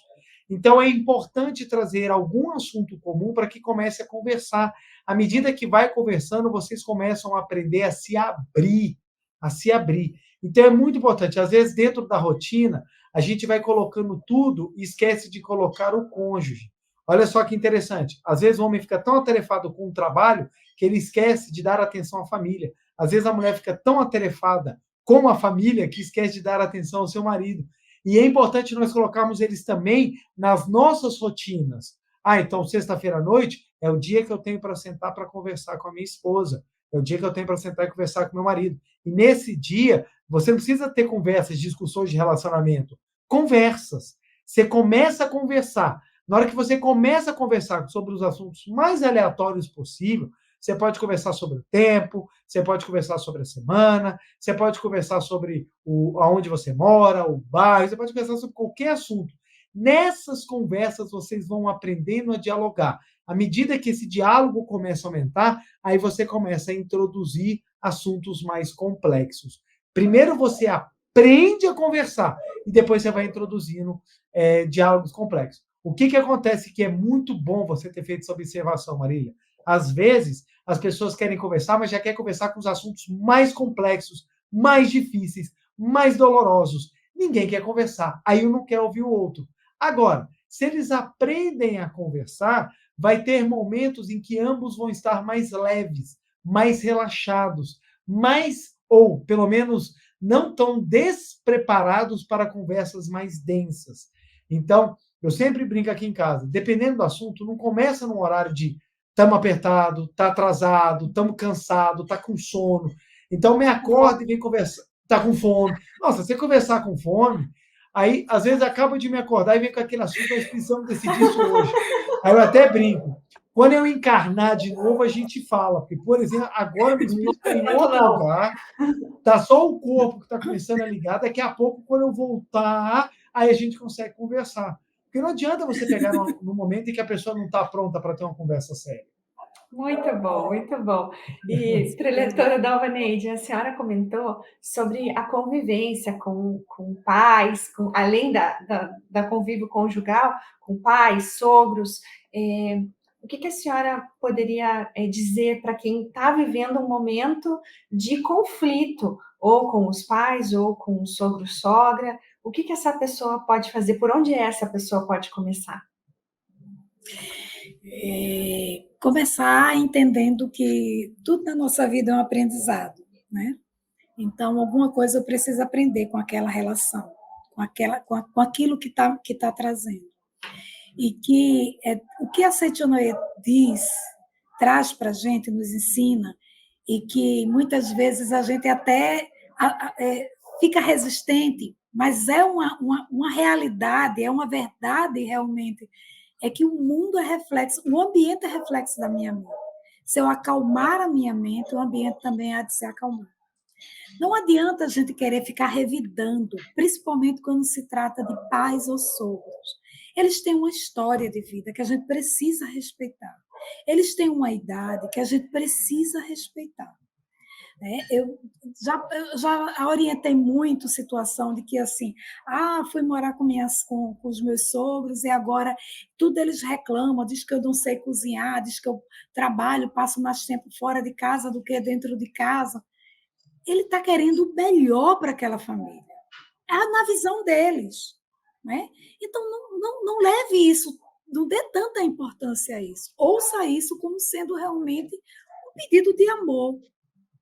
Então, é importante trazer algum assunto comum para que comece a conversar. À medida que vai conversando, vocês começam a aprender a se abrir, a se abrir. Então, é muito importante. Às vezes, dentro da rotina, a gente vai colocando tudo e esquece de colocar o cônjuge. Olha só que interessante. Às vezes, o homem fica tão atarefado com o trabalho que ele esquece de dar atenção à família. Às vezes, a mulher fica tão atarefada com a família que esquece de dar atenção ao seu marido. E é importante nós colocarmos eles também nas nossas rotinas. Então, sexta-feira à noite é o dia que eu tenho para sentar para conversar com a minha esposa. é o dia que eu tenho para sentar e conversar com meu marido. E nesse dia, você não precisa ter conversas, discussões de relacionamento. Conversas. Você começa a conversar. Na hora que você começa a conversar sobre os assuntos mais aleatórios possível, você pode conversar sobre o tempo, você pode conversar sobre a semana, você pode conversar sobre aonde você mora, o bairro, você pode conversar sobre qualquer assunto. Nessas conversas, vocês vão aprendendo a dialogar. À medida que esse diálogo começa a aumentar, aí você começa a introduzir assuntos mais complexos. Primeiro você aprende a conversar e depois você vai introduzindo diálogos complexos. O que acontece que é muito bom você ter feito essa observação, Marília? Às vezes, as pessoas querem conversar, mas já querem conversar com os assuntos mais complexos, mais difíceis, mais dolorosos. Ninguém quer conversar. Aí um não quer ouvir o outro. Agora, se eles aprendem a conversar, vai ter momentos em que ambos vão estar mais leves, mais relaxados, ou pelo menos não tão despreparados para conversas mais densas. Então, eu sempre brinco aqui em casa, dependendo do assunto, não começa num horário de estamos apertado, está atrasado, estamos cansados, está com sono. Então, me acorda e vem conversar. Está com fome. Nossa, se você conversar com fome, aí, às vezes, acaba de me acordar e vem com aquele assunto, nós precisamos decidir isso hoje. Aí eu até brinco. Quando eu encarnar de novo, a gente fala. Porque, por exemplo, agora meu espírito está em outro lugar, está só o corpo que está começando a ligar. Daqui a pouco, quando eu voltar, aí a gente consegue conversar. Porque não adianta você pegar no momento em que a pessoa não está pronta para ter uma conversa séria. Muito bom, muito bom. E, preletora Dalvaneide, a senhora comentou sobre a convivência com pais, além da convívio conjugal, com pais, sogros. O que a senhora poderia dizer para quem está vivendo um momento de conflito, ou com os pais, ou com o sogro, sogra? O que essa pessoa pode fazer? Por onde essa pessoa pode começar? Começar entendendo que tudo na nossa vida é um aprendizado, né? Então, alguma coisa eu preciso aprender com aquela relação, com aquilo que tá trazendo. E que o que a Seitonoye traz para a gente, nos ensina, e que muitas vezes a gente até fica resistente, mas é uma realidade, é uma verdade realmente, é que o mundo é reflexo, o ambiente é reflexo da minha mente. Se eu acalmar a minha mente, o ambiente também há de se acalmar. Não adianta a gente querer ficar revidando, principalmente quando se trata de pais ou sogros. Eles têm uma história de vida que a gente precisa respeitar. Eles têm uma idade que a gente precisa respeitar. Eu já orientei muito situação de que, assim, fui morar com os meus sogros e agora tudo eles reclamam, diz que eu não sei cozinhar, diz que eu trabalho, passo mais tempo fora de casa do que dentro de casa. Ele está querendo o melhor para aquela família. Na visão deles. Né? Então, não leve isso, não dê tanta importância a isso. Ouça isso como sendo realmente um pedido de amor.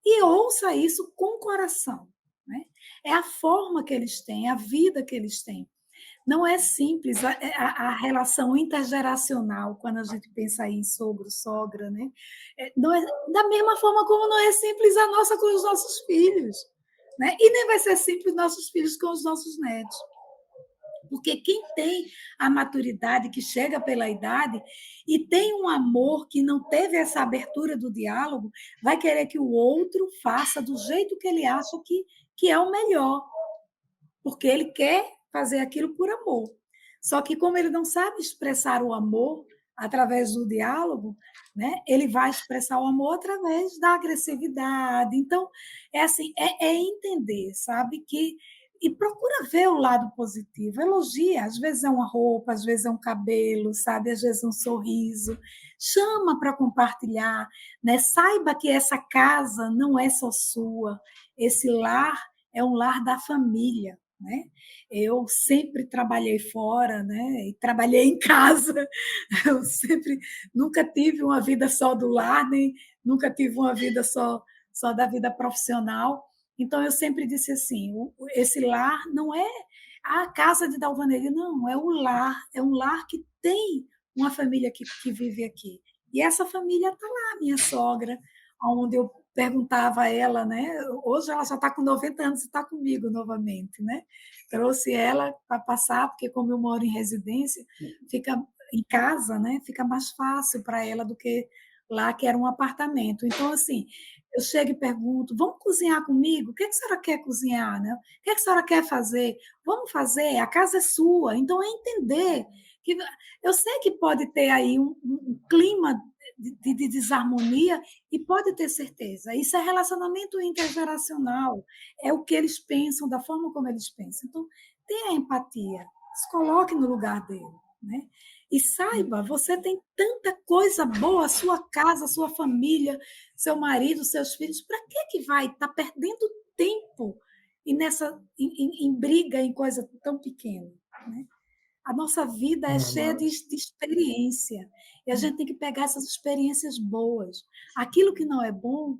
E ouça isso com o coração. Né? É a forma que eles têm, a vida que eles têm. Não é simples a relação intergeracional, quando a gente pensa em sogro, sogra, né? Não é, da mesma forma como não é simples a nossa com os nossos filhos. Né? E nem vai ser simples nossos filhos com os nossos netos. Porque quem tem a maturidade, que chega pela idade, e tem um amor que não teve essa abertura do diálogo, vai querer que o outro faça do jeito que ele acha que é o melhor. Porque ele quer fazer aquilo por amor. Só que como ele não sabe expressar o amor através do diálogo, né, ele vai expressar o amor através da agressividade. Então, é entender, sabe, e procura ver o lado positivo, elogia, às vezes é uma roupa, às vezes é um cabelo, sabe, às vezes é um sorriso, chama para compartilhar, né? Saiba que essa casa não é só sua, esse lar é um lar da família, né? Eu sempre trabalhei fora, né? E trabalhei em casa, eu nunca tive uma vida só do lar, nem nunca tive uma vida só da vida profissional. Então, eu sempre disse assim, esse lar não é a casa de Dalvaneri, não, é um lar que tem uma família que vive aqui. E essa família está lá, minha sogra. onde eu perguntava a ela, né? Hoje ela já está com 90 anos e está comigo novamente, né? Trouxe ela para passar, porque como eu moro em residência, fica em casa, né? Fica mais fácil para ela do que lá, que era um apartamento. Então, assim, eu chego e pergunto: vamos cozinhar comigo? O que a senhora quer cozinhar, né? O que a senhora quer fazer? Vamos fazer, a casa é sua. Então, é entender que eu sei que pode ter aí um clima de desarmonia, e pode ter certeza, isso é relacionamento intergeracional, é o que eles pensam, da forma como eles pensam. Então, tenha empatia, se coloque no lugar dele, né? E saiba, você tem tanta coisa boa, sua casa, sua família, seu marido, seus filhos, para que vai estar perdendo tempo e em briga, em coisa tão pequena, né? A nossa vida é cheia de experiência. E a gente tem que pegar essas experiências boas. Aquilo que não é bom,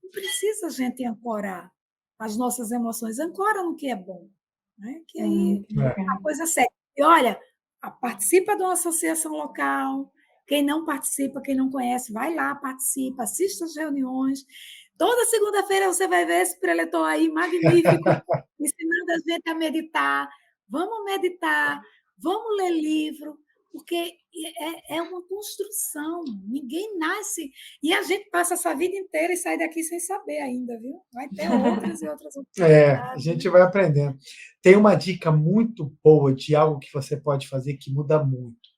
não precisa a gente ancorar as nossas emoções. Ancora no que é bom. Né? Que aí a coisa é séria. E olha, participa de uma associação local. Quem não participa, quem não conhece, vai lá, participa, assista as reuniões. Toda segunda-feira você vai ver esse preletor aí magnífico, ensinando a gente a meditar. Vamos meditar, vamos ler livro, porque é uma construção. Ninguém nasce. E a gente passa essa vida inteira e sai daqui sem saber ainda, viu? Vai ter outras e outras oportunidades. A gente vai aprendendo. Tem uma dica muito boa de algo que você pode fazer que muda muito.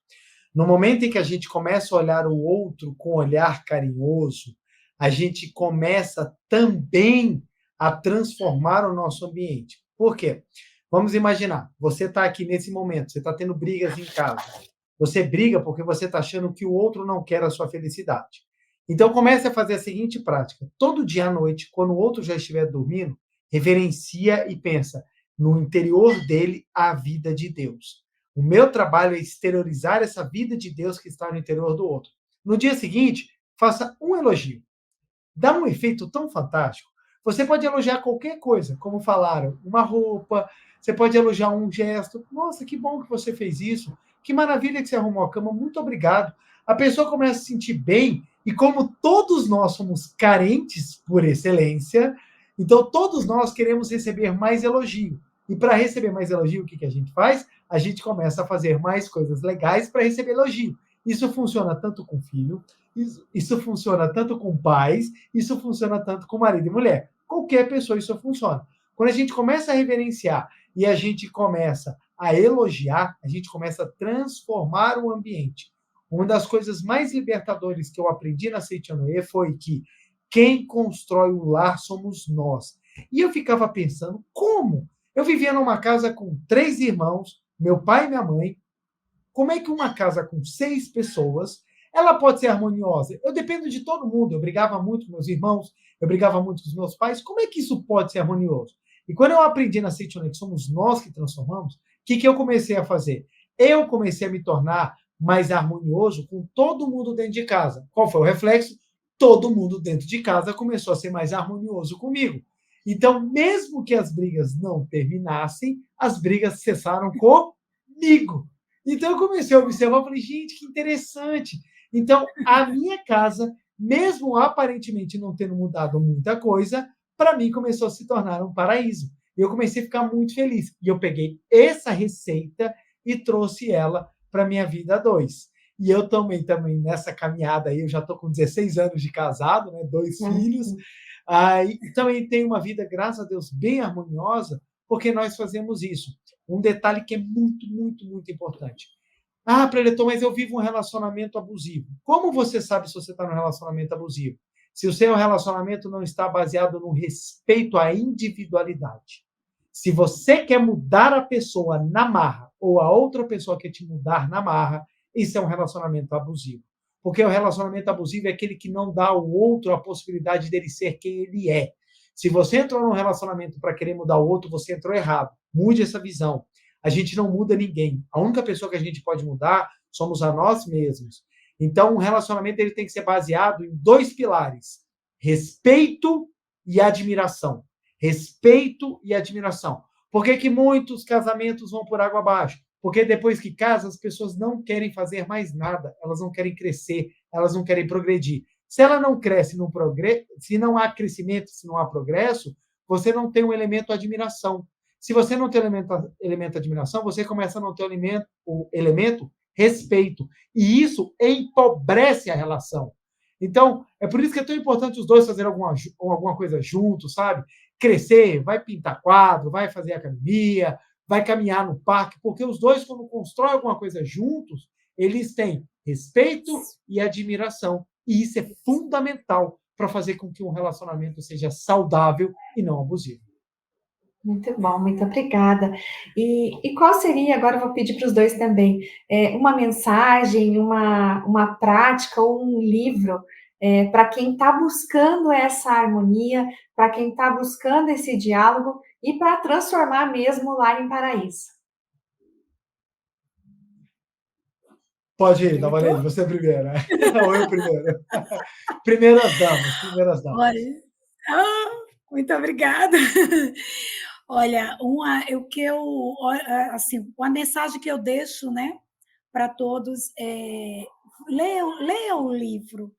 No momento em que a gente começa a olhar o outro com um olhar carinhoso, a gente começa também a transformar o nosso ambiente. Por quê? Vamos imaginar, você está aqui nesse momento, você está tendo brigas em casa. Você briga porque você está achando que o outro não quer a sua felicidade. Então comece a fazer a seguinte prática. Todo dia à noite, quando o outro já estiver dormindo, reverencia e pensa no interior dele a vida de Deus. O meu trabalho é exteriorizar essa vida de Deus que está no interior do outro. No dia seguinte, faça um elogio. Dá um efeito tão fantástico. Você pode elogiar qualquer coisa, como falaram, uma roupa, você pode elogiar um gesto. Nossa, que bom que você fez isso. Que maravilha que você arrumou a cama, muito obrigado. A pessoa começa a se sentir bem, e como todos nós somos carentes por excelência, então todos nós queremos receber mais elogio. E para receber mais elogio, o que a gente faz? A gente começa a fazer mais coisas legais para receber elogio. Isso funciona tanto com filho, isso funciona tanto com pais, isso funciona tanto com marido e mulher. Qualquer pessoa isso funciona. Quando a gente começa a reverenciar e a gente começa a elogiar, a gente começa a transformar o ambiente. Uma das coisas mais libertadoras que eu aprendi na Seitianoye foi que quem constrói o lar somos nós. E eu ficava pensando, como? Eu vivia numa casa com 3 irmãos, meu pai e minha mãe. Como é que uma casa com 6 pessoas, ela pode ser harmoniosa? Eu dependo de todo mundo. Eu brigava muito com meus irmãos, eu brigava muito com os meus pais. Como é que isso pode ser harmonioso? E quando eu aprendi na Seitianoye que somos nós que transformamos, o que eu comecei a fazer? Eu comecei a me tornar mais harmonioso com todo mundo dentro de casa. Qual foi o reflexo? Todo mundo dentro de casa começou a ser mais harmonioso comigo. Então, mesmo que as brigas não terminassem, as brigas cessaram comigo. Então, eu comecei a observar e falei, gente, que interessante. Então, a minha casa, mesmo aparentemente não tendo mudado muita coisa, para mim começou a se tornar um paraíso. E eu comecei a ficar muito feliz. E eu peguei essa receita e trouxe ela para a minha vida a 2. E eu também nessa caminhada aí, eu já estou com 16 anos de casado, né, 2 filhos, e também tenho uma vida, graças a Deus, bem harmoniosa, porque nós fazemos isso. Um detalhe que é muito, muito, muito importante. Ah, preletor, mas eu vivo um relacionamento abusivo. Como você sabe se você está num relacionamento abusivo? Se o seu relacionamento não está baseado no respeito à individualidade. Se você quer mudar a pessoa na marra, ou a outra pessoa quer te mudar na marra, isso é um relacionamento abusivo. Porque o relacionamento abusivo é aquele que não dá ao outro a possibilidade dele ser quem ele é. Se você entrou num relacionamento para querer mudar o outro, você entrou errado. Mude essa visão. A gente não muda ninguém. A única pessoa que a gente pode mudar somos a nós mesmos. Então, um relacionamento ele tem que ser baseado em 2 pilares: respeito e admiração. Respeito e admiração. Por que muitos casamentos vão por água abaixo? Porque depois que casam, as pessoas não querem fazer mais nada, elas não querem crescer, elas não querem progredir. Se ela não cresce, no progresso, se não há crescimento, se não há progresso, você não tem um elemento admiração. Se você não tem elemento admiração, você começa a não ter o elemento respeito. E isso empobrece a relação. Então, é por isso que é tão importante os dois fazerem alguma coisa juntos, sabe? Crescer, vai pintar quadro, vai fazer academia, vai caminhar no parque, porque os dois, quando constroem alguma coisa juntos, eles têm respeito e admiração. E isso é fundamental para fazer com que um relacionamento seja saudável e não abusivo. Muito bom, muito obrigada. E qual seria, agora eu vou pedir para os dois também, uma mensagem, uma prática ou um livro para quem está buscando essa harmonia, para quem está buscando esse diálogo e para transformar mesmo o lar em paraíso? Pode ir, Davanei, você primeiro. Não, eu primeiro. Primeiras damas, primeiras damas. Olha, muito obrigada. Olha, assim, uma mensagem que eu deixo, né, para todos é leia o livro.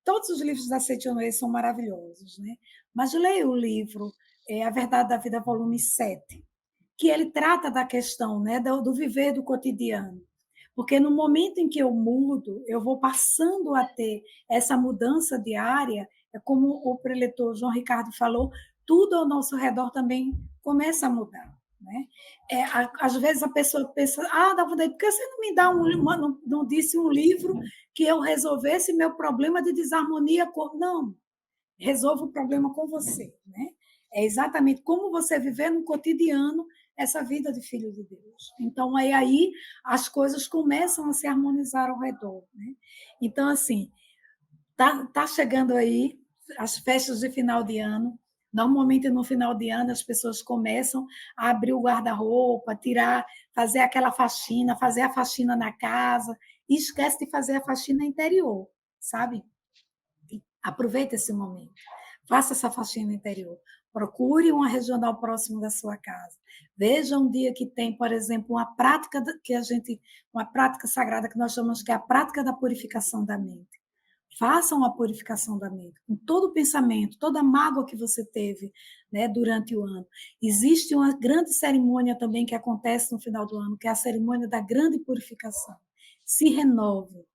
Todos os livros da Seitianoye são maravilhosos, né? Mas leia o livro A Verdade da Vida, volume 7, que ele trata da questão, né, do viver do cotidiano. Porque no momento em que eu mudo, eu vou passando a ter essa mudança diária, é como o preletor João Ricardo falou, tudo ao nosso redor também começa a mudar. Né? Às vezes a pessoa pensa, Davi, por que você não me dá não disse um livro que eu resolvesse meu problema de desarmonia? Não, resolva o problema com você. Né? É exatamente como você viver no cotidiano essa vida de filho de Deus. Então, aí as coisas começam a se harmonizar ao redor. Né? Então, assim, tá chegando aí as festas de final de ano. Normalmente, no final de ano, as pessoas começam a abrir o guarda-roupa, fazer aquela faxina, fazer a faxina na casa, e esquece de fazer a faxina interior, sabe? Aproveite esse momento. Faça essa faxina interior. Procure uma regional próximo da sua casa. Veja um dia que tem, por exemplo, uma prática sagrada que nós chamamos que é a prática da purificação da mente. Façam a purificação da mente, com todo o pensamento, toda a mágoa que você teve, né, durante o ano. Existe uma grande cerimônia também que acontece no final do ano, que é a cerimônia da grande purificação. Se renove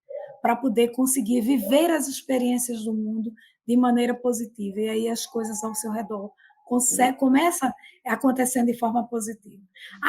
para poder conseguir viver as experiências do mundo de maneira positiva. E aí as coisas ao seu redor começam acontecendo de forma positiva.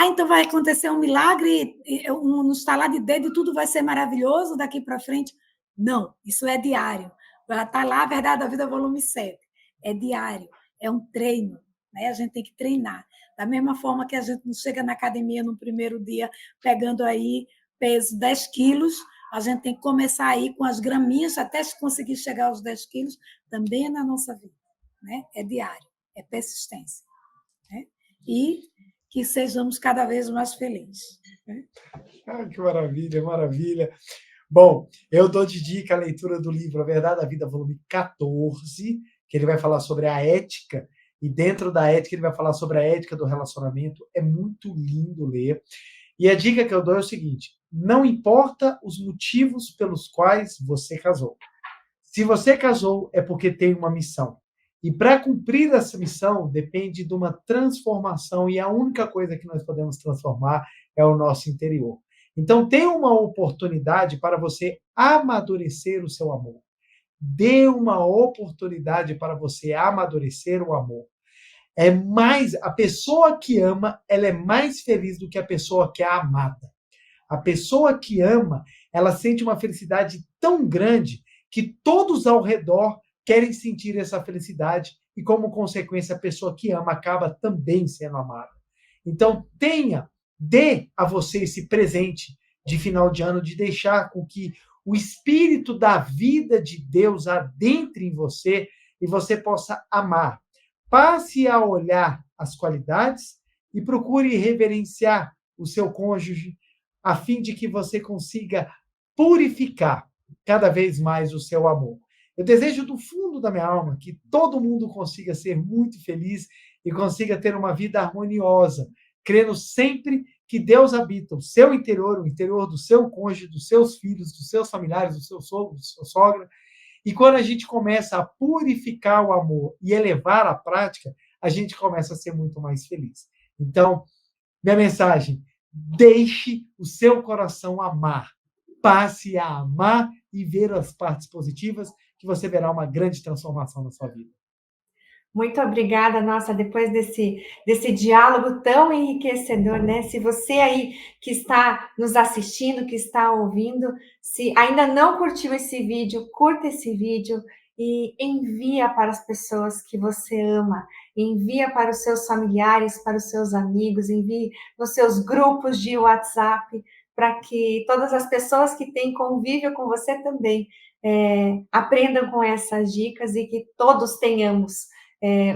Então vai acontecer um milagre, no estalar de dedo, e tudo vai ser maravilhoso daqui para frente. Não, isso é diário. Está lá a Verdade da Vida, volume 7. É diário, é um treino. Né? A gente tem que treinar. Da mesma forma que a gente não chega na academia no primeiro dia pegando aí peso 10 quilos, a gente tem que começar aí com as graminhas até conseguir chegar aos 10 quilos, também é na nossa vida. Né? É diário, é persistência. Né? E que sejamos cada vez mais felizes. Né? Que maravilha, maravilha. Bom, eu dou de dica a leitura do livro A Verdade da Vida, volume 14, que ele vai falar sobre a ética, e dentro da ética ele vai falar sobre a ética do relacionamento. É muito lindo ler. E a dica que eu dou é o seguinte: não importa os motivos pelos quais você casou. Se você casou, é porque tem uma missão. E para cumprir essa missão, depende de uma transformação, e a única coisa que nós podemos transformar é o nosso interior. Então, tem uma oportunidade para você amadurecer o seu amor. Dê uma oportunidade para você amadurecer o amor. A pessoa que ama, ela é mais feliz do que a pessoa que é amada. A pessoa que ama, ela sente uma felicidade tão grande que todos ao redor querem sentir essa felicidade e, como consequência, a pessoa que ama acaba também sendo amada. Então, dê a você esse presente de final de ano, de deixar com que o espírito da vida de Deus adentre em você e você possa amar. Passe a olhar as qualidades e procure reverenciar o seu cônjuge, a fim de que você consiga purificar cada vez mais o seu amor. Eu desejo do fundo da minha alma que todo mundo consiga ser muito feliz e consiga ter uma vida harmoniosa, crendo sempre que Deus habita o seu interior, o interior do seu cônjuge, dos seus filhos, dos seus familiares, do seu sogro, da sua sogra, E quando a gente começa a purificar o amor e elevar a prática, a gente começa a ser muito mais feliz. Então, minha mensagem: deixe o seu coração amar. Passe a amar e ver as partes positivas, que você verá uma grande transformação na sua vida. Muito obrigada, nossa, depois desse diálogo tão enriquecedor, né? Se você aí que está nos assistindo, que está ouvindo, se ainda não curtiu esse vídeo, curta esse vídeo e envia para as pessoas que você ama, envia para os seus familiares, para os seus amigos, envie nos seus grupos de WhatsApp, para que todas as pessoas que têm convívio com você também aprendam com essas dicas e que todos tenhamos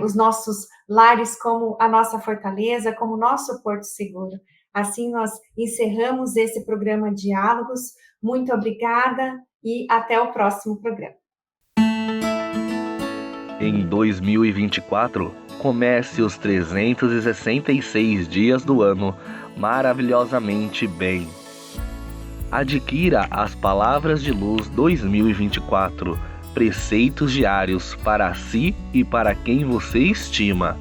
os nossos lares como a nossa fortaleza, como o nosso porto seguro. Assim nós encerramos esse programa Diálogos. Muito obrigada e até o próximo programa. Em 2024, comece os 366 dias do ano maravilhosamente bem. Adquira as Palavras de Luz 2024, preceitos diários para si e para quem você estima.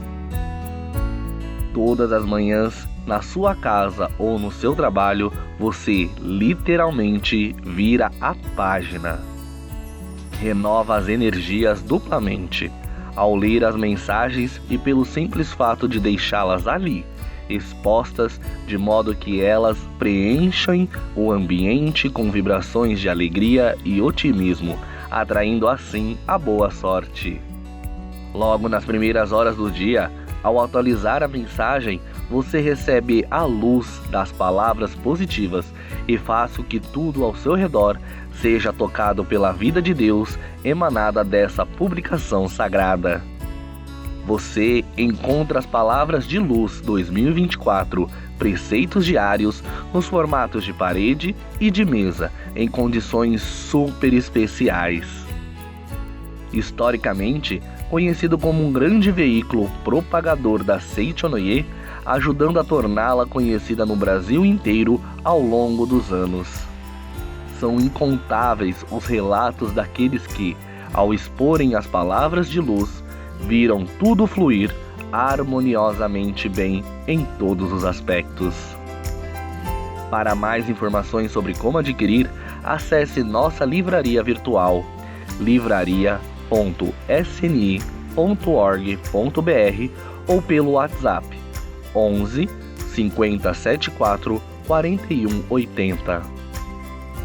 Todas as manhãs, na sua casa ou no seu trabalho, você literalmente vira a página. Renova as energias duplamente, ao ler as mensagens e pelo simples fato de deixá-las ali, expostas, de modo que elas preenchem o ambiente com vibrações de alegria e otimismo, atraindo assim a boa sorte. Logo nas primeiras horas do dia, ao atualizar a mensagem, você recebe a luz das palavras positivas e faz com que tudo ao seu redor seja tocado pela vida de Deus emanada dessa publicação sagrada. Você encontra as Palavras de Luz 2024, preceitos diários, nos formatos de parede e de mesa, em condições super especiais. Historicamente, conhecido como um grande veículo propagador da Seichonoye, ajudando a torná-la conhecida no Brasil inteiro ao longo dos anos. São incontáveis os relatos daqueles que, ao exporem as palavras de luz, viram tudo fluir harmoniosamente bem em todos os aspectos. Para mais informações sobre como adquirir, acesse nossa livraria virtual livraria.sni.org.br ou pelo WhatsApp 11 5074 4180.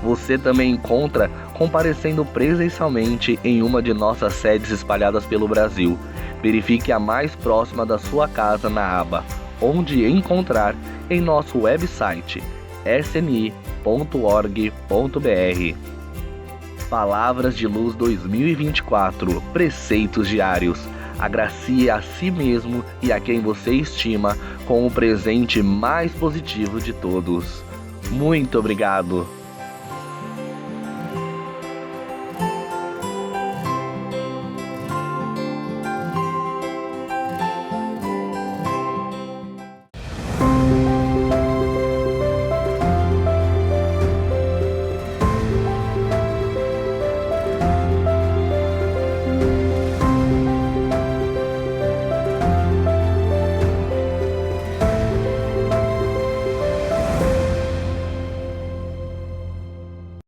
Você também encontra comparecendo presencialmente em uma de nossas sedes espalhadas pelo Brasil. Verifique a mais próxima da sua casa na aba Onde Encontrar em nosso website sni.org.br. Palavras de Luz 2024, preceitos diários. Agracie a si mesmo e a quem você estima com o presente mais positivo de todos. Muito obrigado!